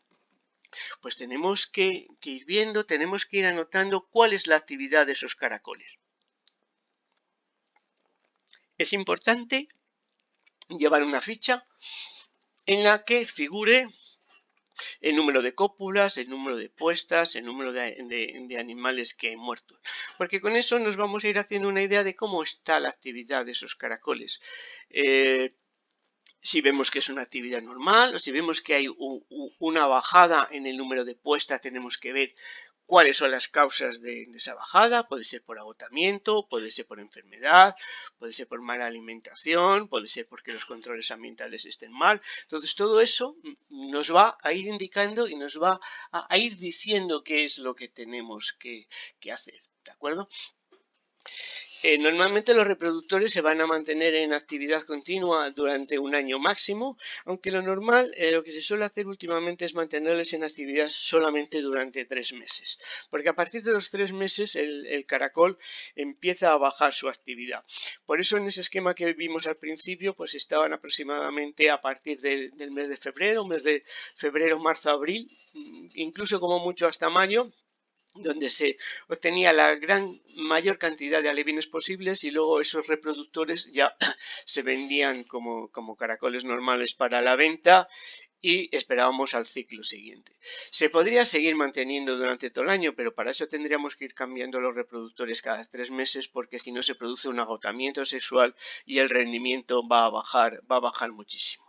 Pues tenemos que ir viendo, tenemos que ir anotando cuál es la actividad de esos caracoles. Es importante llevar una ficha en la que figure el número de cópulas, el número de puestas, el número de animales que hay muertos, porque con eso nos vamos a ir haciendo una idea de cómo está la actividad de esos caracoles. Si vemos que es una actividad normal o si vemos que hay una bajada en el número de puestas, tenemos que ver cuáles son las causas de esa bajada. Puede ser por agotamiento, puede ser por enfermedad, puede ser por mala alimentación, puede ser porque los controles ambientales estén mal. Entonces todo eso nos va a ir indicando y nos va a ir diciendo qué es lo que tenemos que hacer, ¿de acuerdo? Normalmente los reproductores se van a mantener en actividad continua durante un año máximo, aunque lo normal, lo que se suele hacer últimamente es mantenerles en actividad solamente durante 3 meses, porque a partir de los 3 meses el caracol empieza a bajar su actividad. Por eso en ese esquema que vimos al principio, pues estaban aproximadamente a partir del mes de febrero, marzo, abril, incluso como mucho hasta mayo, donde se obtenía la mayor cantidad de alevines posibles y luego esos reproductores ya se vendían como caracoles normales para la venta y esperábamos al ciclo siguiente. Se podría seguir manteniendo durante todo el año, pero para eso tendríamos que ir cambiando los reproductores cada 3 meses, porque si no se produce un agotamiento sexual y el rendimiento va a bajar muchísimo.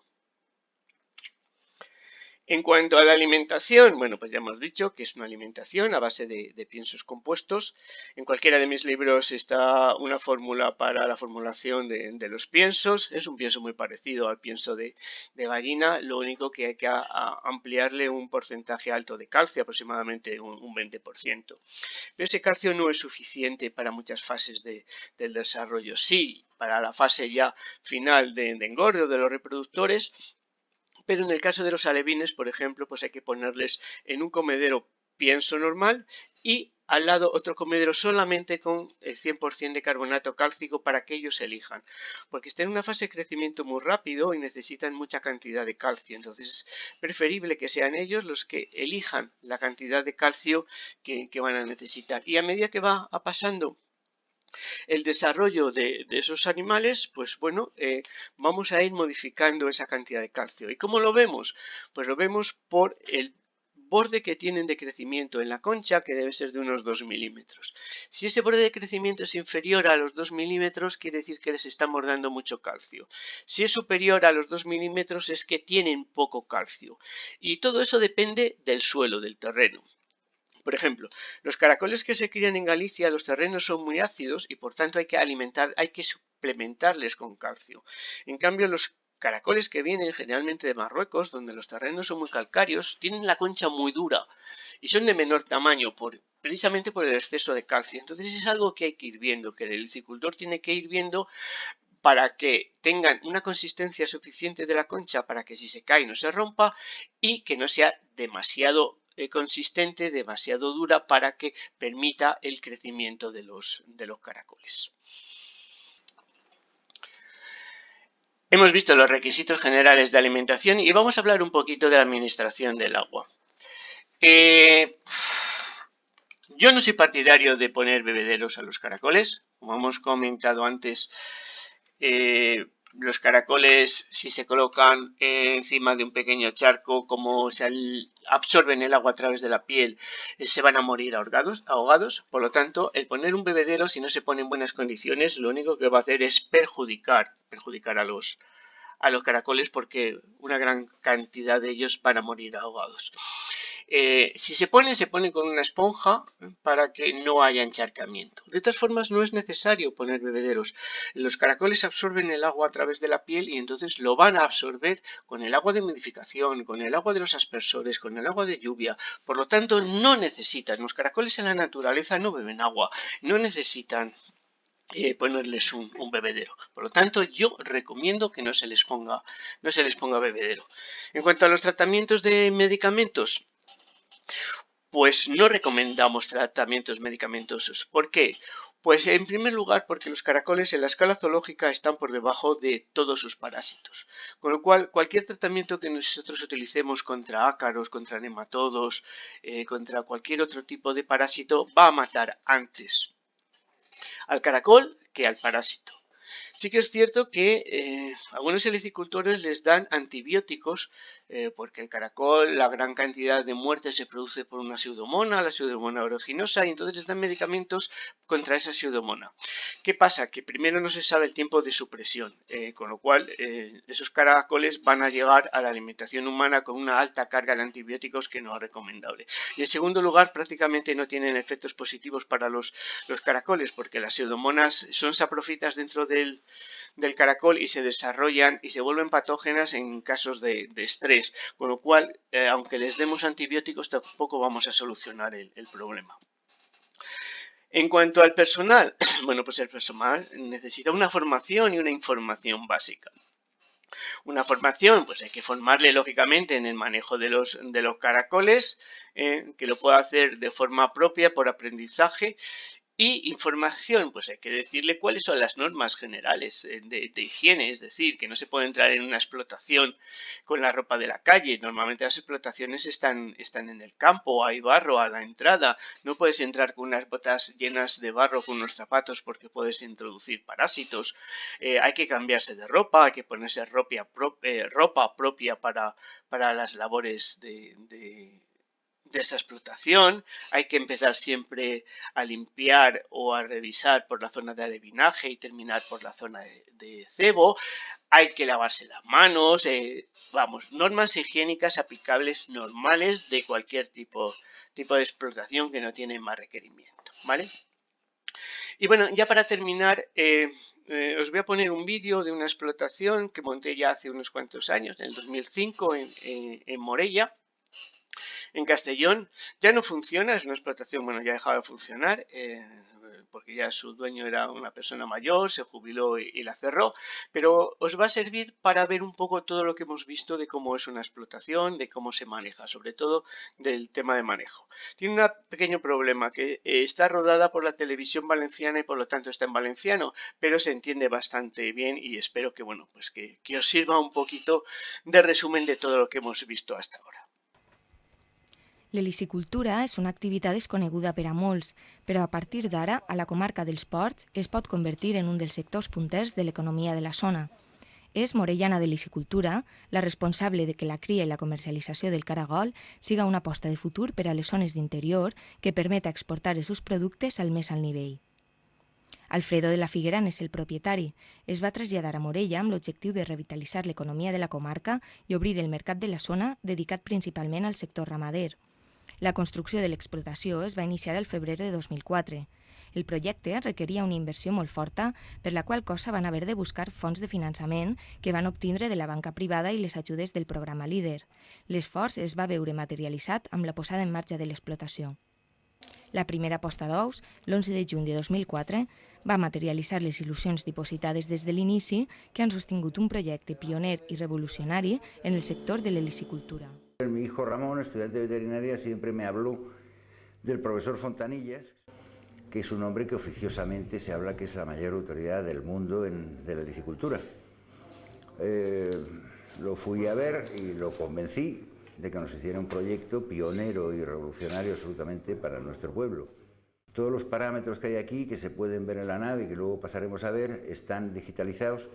En cuanto a la alimentación, bueno, pues ya hemos dicho que es una alimentación a base de piensos compuestos. En cualquiera de mis libros está una fórmula para la formulación de los piensos. Es un pienso muy parecido al pienso de gallina, lo único que hay que ampliarle un porcentaje alto de calcio, aproximadamente un 20%. Pero ese calcio no es suficiente para muchas fases del desarrollo. Sí, para la fase ya final de engorde de los reproductores. Pero en el caso de los alevines, por ejemplo, pues hay que ponerles en un comedero pienso normal y al lado otro comedero solamente con el 100% de carbonato cálcico para que ellos elijan, porque están en una fase de crecimiento muy rápido y necesitan mucha cantidad de calcio. Entonces es preferible que sean ellos los que elijan la cantidad de calcio que van a necesitar. Y a medida que va pasando el desarrollo de esos animales, pues bueno, vamos a ir modificando esa cantidad de calcio. ¿Y cómo lo vemos? Pues lo vemos por el borde que tienen de crecimiento en la concha, que debe ser de unos 2 milímetros. Si ese borde de crecimiento es inferior a los 2 milímetros, quiere decir que les estamos dando mucho calcio. Si es superior a los 2 milímetros, es que tienen poco calcio. Y todo eso depende del suelo, del terreno. Por ejemplo, los caracoles que se crían en Galicia, los terrenos son muy ácidos y por tanto hay que suplementarles con calcio. En cambio, los caracoles que vienen generalmente de Marruecos, donde los terrenos son muy calcáreos, tienen la concha muy dura y son de menor tamaño precisamente por el exceso de calcio. Entonces es algo que hay que ir viendo, que el licicultor tiene que ir viendo para que tengan una consistencia suficiente de la concha para que si se cae no se rompa y que no sea demasiado consistente, demasiado dura para que permita el crecimiento de los caracoles. Hemos visto los requisitos generales de alimentación y vamos a hablar un poquito de la administración del agua. Yo no soy partidario de poner bebederos a los caracoles, como hemos comentado antes. Los caracoles, si se colocan encima de un pequeño charco, como se absorben el agua a través de la piel, se van a morir ahogados. Por lo tanto, el poner un bebedero, si no se pone en buenas condiciones, lo único que va a hacer es perjudicar a los caracoles, porque una gran cantidad de ellos van a morir ahogados. Si se pone con una esponja para que no haya encharcamiento. De todas formas, no es necesario poner bebederos. Los caracoles absorben el agua a través de la piel y entonces lo van a absorber con el agua de humidificación, con el agua de los aspersores, con el agua de lluvia. Por lo tanto, no necesitan. Los caracoles en la naturaleza no beben agua, no necesitan ponerles un bebedero. Por lo tanto, yo recomiendo que no se les ponga bebedero. En cuanto a los tratamientos de medicamentos, pues no recomendamos tratamientos medicamentosos. ¿Por qué? Pues en primer lugar porque los caracoles en la escala zoológica están por debajo de todos sus parásitos. Con lo cual, cualquier tratamiento que nosotros utilicemos contra ácaros, contra nematodos, contra cualquier otro tipo de parásito, va a matar antes al caracol que al parásito. Sí que es cierto que algunos helicicultores les dan antibióticos porque el caracol, la gran cantidad de muertes se produce por una pseudomona, la pseudomona aeruginosa, y entonces les dan medicamentos contra esa pseudomona. ¿Qué pasa? Que primero no se sabe el tiempo de supresión, con lo cual esos caracoles van a llegar a la alimentación humana con una alta carga de antibióticos que no es recomendable. Y en segundo lugar, prácticamente no tienen efectos positivos para los caracoles, porque las pseudomonas son saprofitas dentro del caracol y se desarrollan y se vuelven patógenas en casos de estrés, con lo cual, aunque les demos antibióticos, tampoco vamos a solucionar el problema. En cuanto al personal, bueno, pues el personal necesita una formación y una información básica. Una formación, pues hay que formarle lógicamente en el manejo de los caracoles, que lo pueda hacer de forma propia por aprendizaje. Y información, pues hay que decirle cuáles son las normas generales de higiene, es decir, que no se puede entrar en una explotación con la ropa de la calle. Normalmente las explotaciones están en el campo, hay barro a la entrada, no puedes entrar con unas botas llenas de barro, con unos zapatos, porque puedes introducir parásitos. Hay que cambiarse de ropa, hay que ponerse ropa propia para las labores de esta explotación. Hay que empezar siempre a limpiar o a revisar por la zona de alevinaje y terminar por la zona de cebo. Hay que lavarse las manos, normas higiénicas aplicables normales de cualquier tipo de explotación que no tiene más requerimiento, ¿vale? Y bueno, ya para terminar, os voy a poner un vídeo de una explotación que monté ya hace unos cuantos años, en el 2005 en Morella, en Castellón. Ya no funciona, es una explotación, bueno, ya ha dejado de funcionar, porque ya su dueño era una persona mayor, se jubiló y la cerró, pero os va a servir para ver un poco todo lo que hemos visto de cómo es una explotación, de cómo se maneja, sobre todo del tema de manejo. Tiene un pequeño problema, que está rodada por la televisión valenciana y por lo tanto está en valenciano, pero se entiende bastante bien y espero que, bueno, pues que os sirva un poquito de resumen de todo lo que hemos visto hasta ahora. L'helicicultura és una activitat desconeguda per a molts, però a partir d'ara, a la comarca dels Ports es pot convertir en un dels sectors punters de l'economia de la zona. És Morellana d'Helicicultura la responsable de que la cria i la comercialització del caragol siga una aposta de futur per a les zones d'interior que permeta exportar els seus productes al més alt nivell. Alfredo de la Figuera n'és el propietari. Es va traslladar a Morella amb l'objectiu de revitalitzar l'economia de la comarca i obrir el mercat de la zona dedicat principalment al sector ramader. La construcció de l'explotació es va iniciar el febrer de 2004. El projecte requeria una inversió molt forta, per la qual cosa van haver de buscar fons de finançament que van obtindre de la banca privada i les ajudes del programa LEADER. L'esforç es va veure materialitzat amb la posada en marxa de l'explotació. La primera posta d'ous, l'11 de juny de 2004, va materialitzar les il·lusions dipositades des de l'inici que han sostingut un projecte pioner i revolucionari en el sector de l'helicicultura. Mi hijo Ramón, estudiante de veterinaria, siempre me habló del profesor Fontanillas, que es un hombre que oficiosamente se habla que es la mayor autoridad del mundo de la helicicultura. Lo fui a ver y lo convencí de que nos hiciera un proyecto pionero y revolucionario absolutamente para nuestro pueblo. Todos los parámetros que hay aquí, que se pueden ver en la nave y que luego pasaremos a ver, están digitalizados.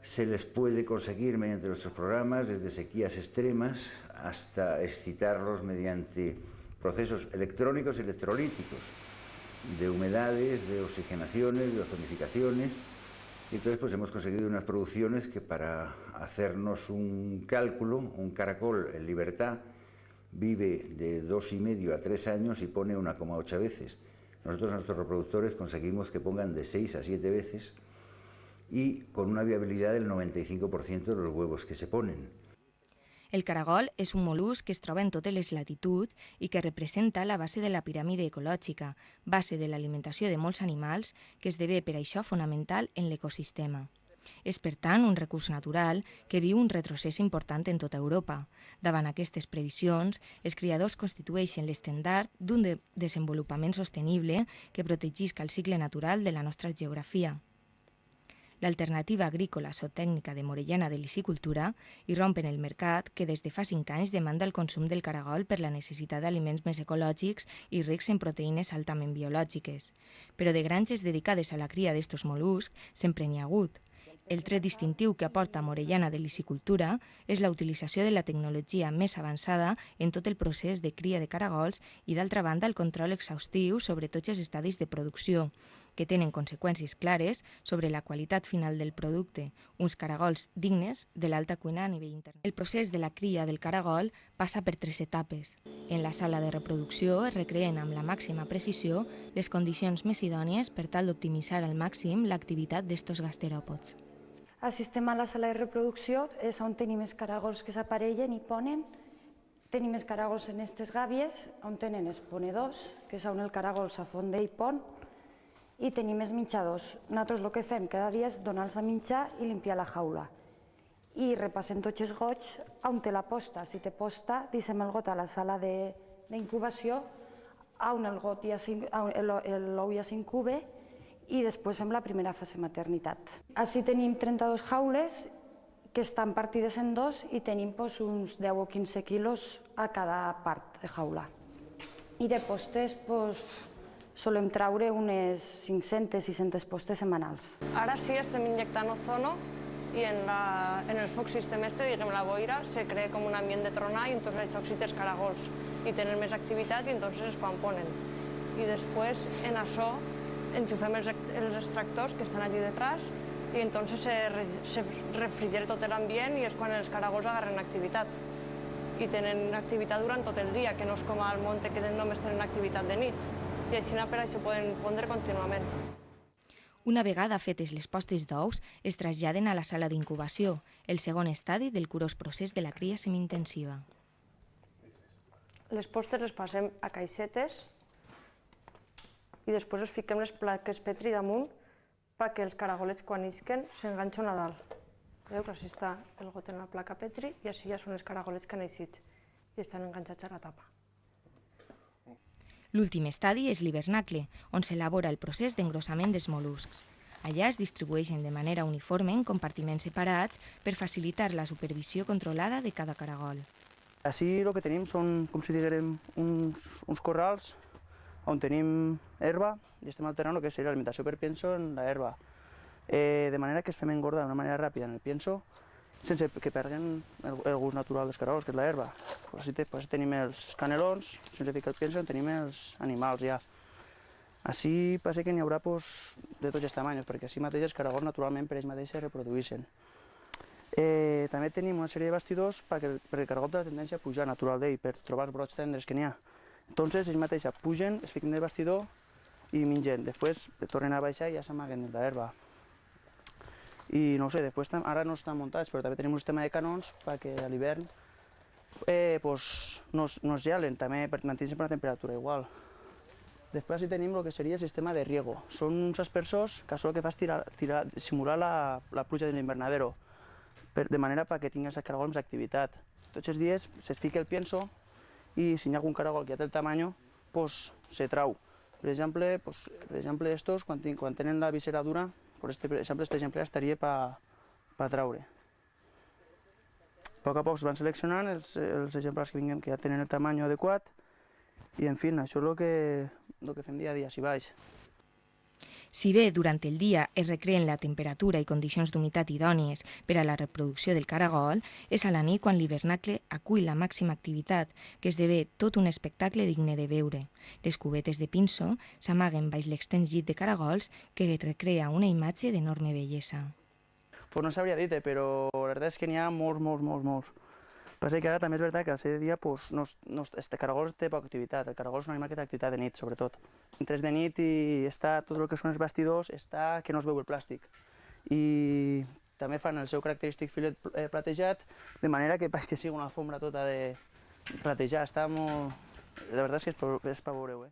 Se les puede conseguir mediante nuestros programas, desde sequías extremas hasta excitarlos mediante procesos electrónicos y electrolíticos, de humedades, de oxigenaciones, de ozonificaciones. Y entonces pues hemos conseguido unas producciones que, para hacernos un cálculo, un caracol en libertad vive de 2,5 a 3 años y pone 1,8 veces. Nosotros, nuestros reproductores, conseguimos que pongan de 6 a 7 veces y con una viabilidad del 95% de los huevos que se ponen. El caragol és un mol·lusc que es troba en totes les latituds i que representa la base de la piràmide ecològica, base de l'alimentació de molts animals, que esdevé per això fonamental en l'ecosistema. És, per tant, un recurs natural que viu un retrocés important en tota Europa. Davant aquestes previsions, els criadors constitueixen l'estendard d'un desenvolupament sostenible que protegisca el cicle natural de la nostra geografia. L'alternativa agrícola zootècnica de Morellana d'Helicicultura irromp en el mercat que des de fa 5 anys demanda el consum del caragol per la necessitat d'aliments més ecològics i rics en proteïnes altament biològiques. Però de granges dedicades a la cria d'estos mol·luscs sempre n'hi ha hagut. El tret distintiu que aporta Morellana de Licicultura és la utilització de la tecnologia més avançada en tot el procés de cria de caragols i, d'altra banda, el control exhaustiu sobre tots els estadis de producció, que tenen conseqüències clares sobre la qualitat final del producte, uns caragols dignes de l'alta cuina a nivell internacional. El procés de la cria del caragol passa per 3 etapes. En la sala de reproducció es recreen amb la màxima precisió les condicions més idònies per tal d'optimitzar al màxim l'activitat d'estos gasteròpods. El sistema a la sala de reproducció és on tenim els caragols que s'aparellen i ponen. Tenim els caragols en aquestes gàbies, on tenen els ponedors, que és on el caragol s'afonda i pon, i tenim els minxadors. Nosaltres el que fem cada dia és donar-los a minxar i limpiar la jaula. I repassem tots els gots on té la posta. Si té posta, deixem el got a la sala d'incubació, on l'ou ja s'incube, i després fem la primera fase maternitat. Així tenim 32 jaules que estan partides en dos i tenim uns 10 o 15 quilos a cada part de jaula. I de postes solem traure unes 500-600 postes setmanals. Ara sí estem injectant ozono i en el foc sistema diguem la boira, se crea com un ambient de tronar i entonces això excita els caragols i tenen més activitat i entonces es quan ponen. I després en això enxufem els extractors que estan allí detrás i entonces se refrigera tot l'ambient i és quan els caragols agarren activitat. I tenen activitat durant tot el dia, que no és com al monte que només tenen activitat de nit. I així per això poden pondre contínuament. Una vegada fetes les postes d'ous, es traslladen a la sala d'incubació, el segon estadi del curós procés de la cria semi-intensiva. Les postes les passem a caixetes i després els fiquem les plaques Petri damunt perquè els caragolets quan isquen s'enganxen a dalt. Veus? Així està el got en la placa Petri i així ja són els caragolets que han eixit i estan enganxats a la tapa. L'últim estadi és l'hivernacle, on s'elabora el procés d'engrossament dels mol·luscs. Allà es distribueixen de manera uniforme en compartiments separats per facilitar la supervisió controlada de cada caragol. Així el que tenim són, com si diguem, uns corrals on tenim herba i estem alternant el que seria l'alimentació per pienso en l'herba. De manera que es fem engordar d'una manera ràpida en el pienso sense que perdin el gust natural dels caragols, que és l'herba. Així tenim els canelons, sense ficar el pienso tenim els animals ja. Així passa que n'hi haurà de tots els tamanys, perquè així mateix els caragols naturalment per ells mateixos es reprodueixen. També tenim una sèrie de bastidors perquè el caragol té la tendència a pujar natural d'ell, per trobar els brots tendres que n'hi ha. Entonces ells mateixos pugen, es fiquen del bastidor i mengen. Després tornen a baixar i ja s'amaguen de l'herba. I no sé, després ara no estan muntats, però també tenim un sistema de canons perquè a l'hivern no es gelen, també per mantenir sempre la temperatura igual. Després tenim el que seria el sistema de riego. Són uns aspersors que això el que fa és simular la pluja de l'invernadero, de manera que tinguin els caragols més activitat. Tots els dies es fica el pienso i si hi ha algun caragol que ja té el tamany, se trau. Per exemple, estos, quan tenen la visera dura, per exemple, aquest exemplar estaria per traure. A poc a poc es van seleccionant els exemplars que ja tenen el tamany adequat i, en fi, això és el que fem dia a dia, si baix. Si bé durant el dia es recreen la temperatura i condicions d'humitat idònies per a la reproducció del caragol, és a la nit quan l'hivernacle acull la màxima activitat, que esdevé tot un espectacle digne de veure. Les cubetes de pinso s'amaguen baix l'extens llit de caragols que recrea una imatge d'enorme bellesa. No sabria dir-te, però la veritat és que n'hi ha molts. Passa que ara també és veritat que al ser de dia el caragol té poca activitat. El caragol és un animal que té activitat de nit, sobretot. Entres de nit i està tot el que són els bastidors, està que no es veu el plàstic. I també fan el seu característic filet platejat, de manera que sigui una alfombra tota de platejar. La veritat és que és per veure-ho.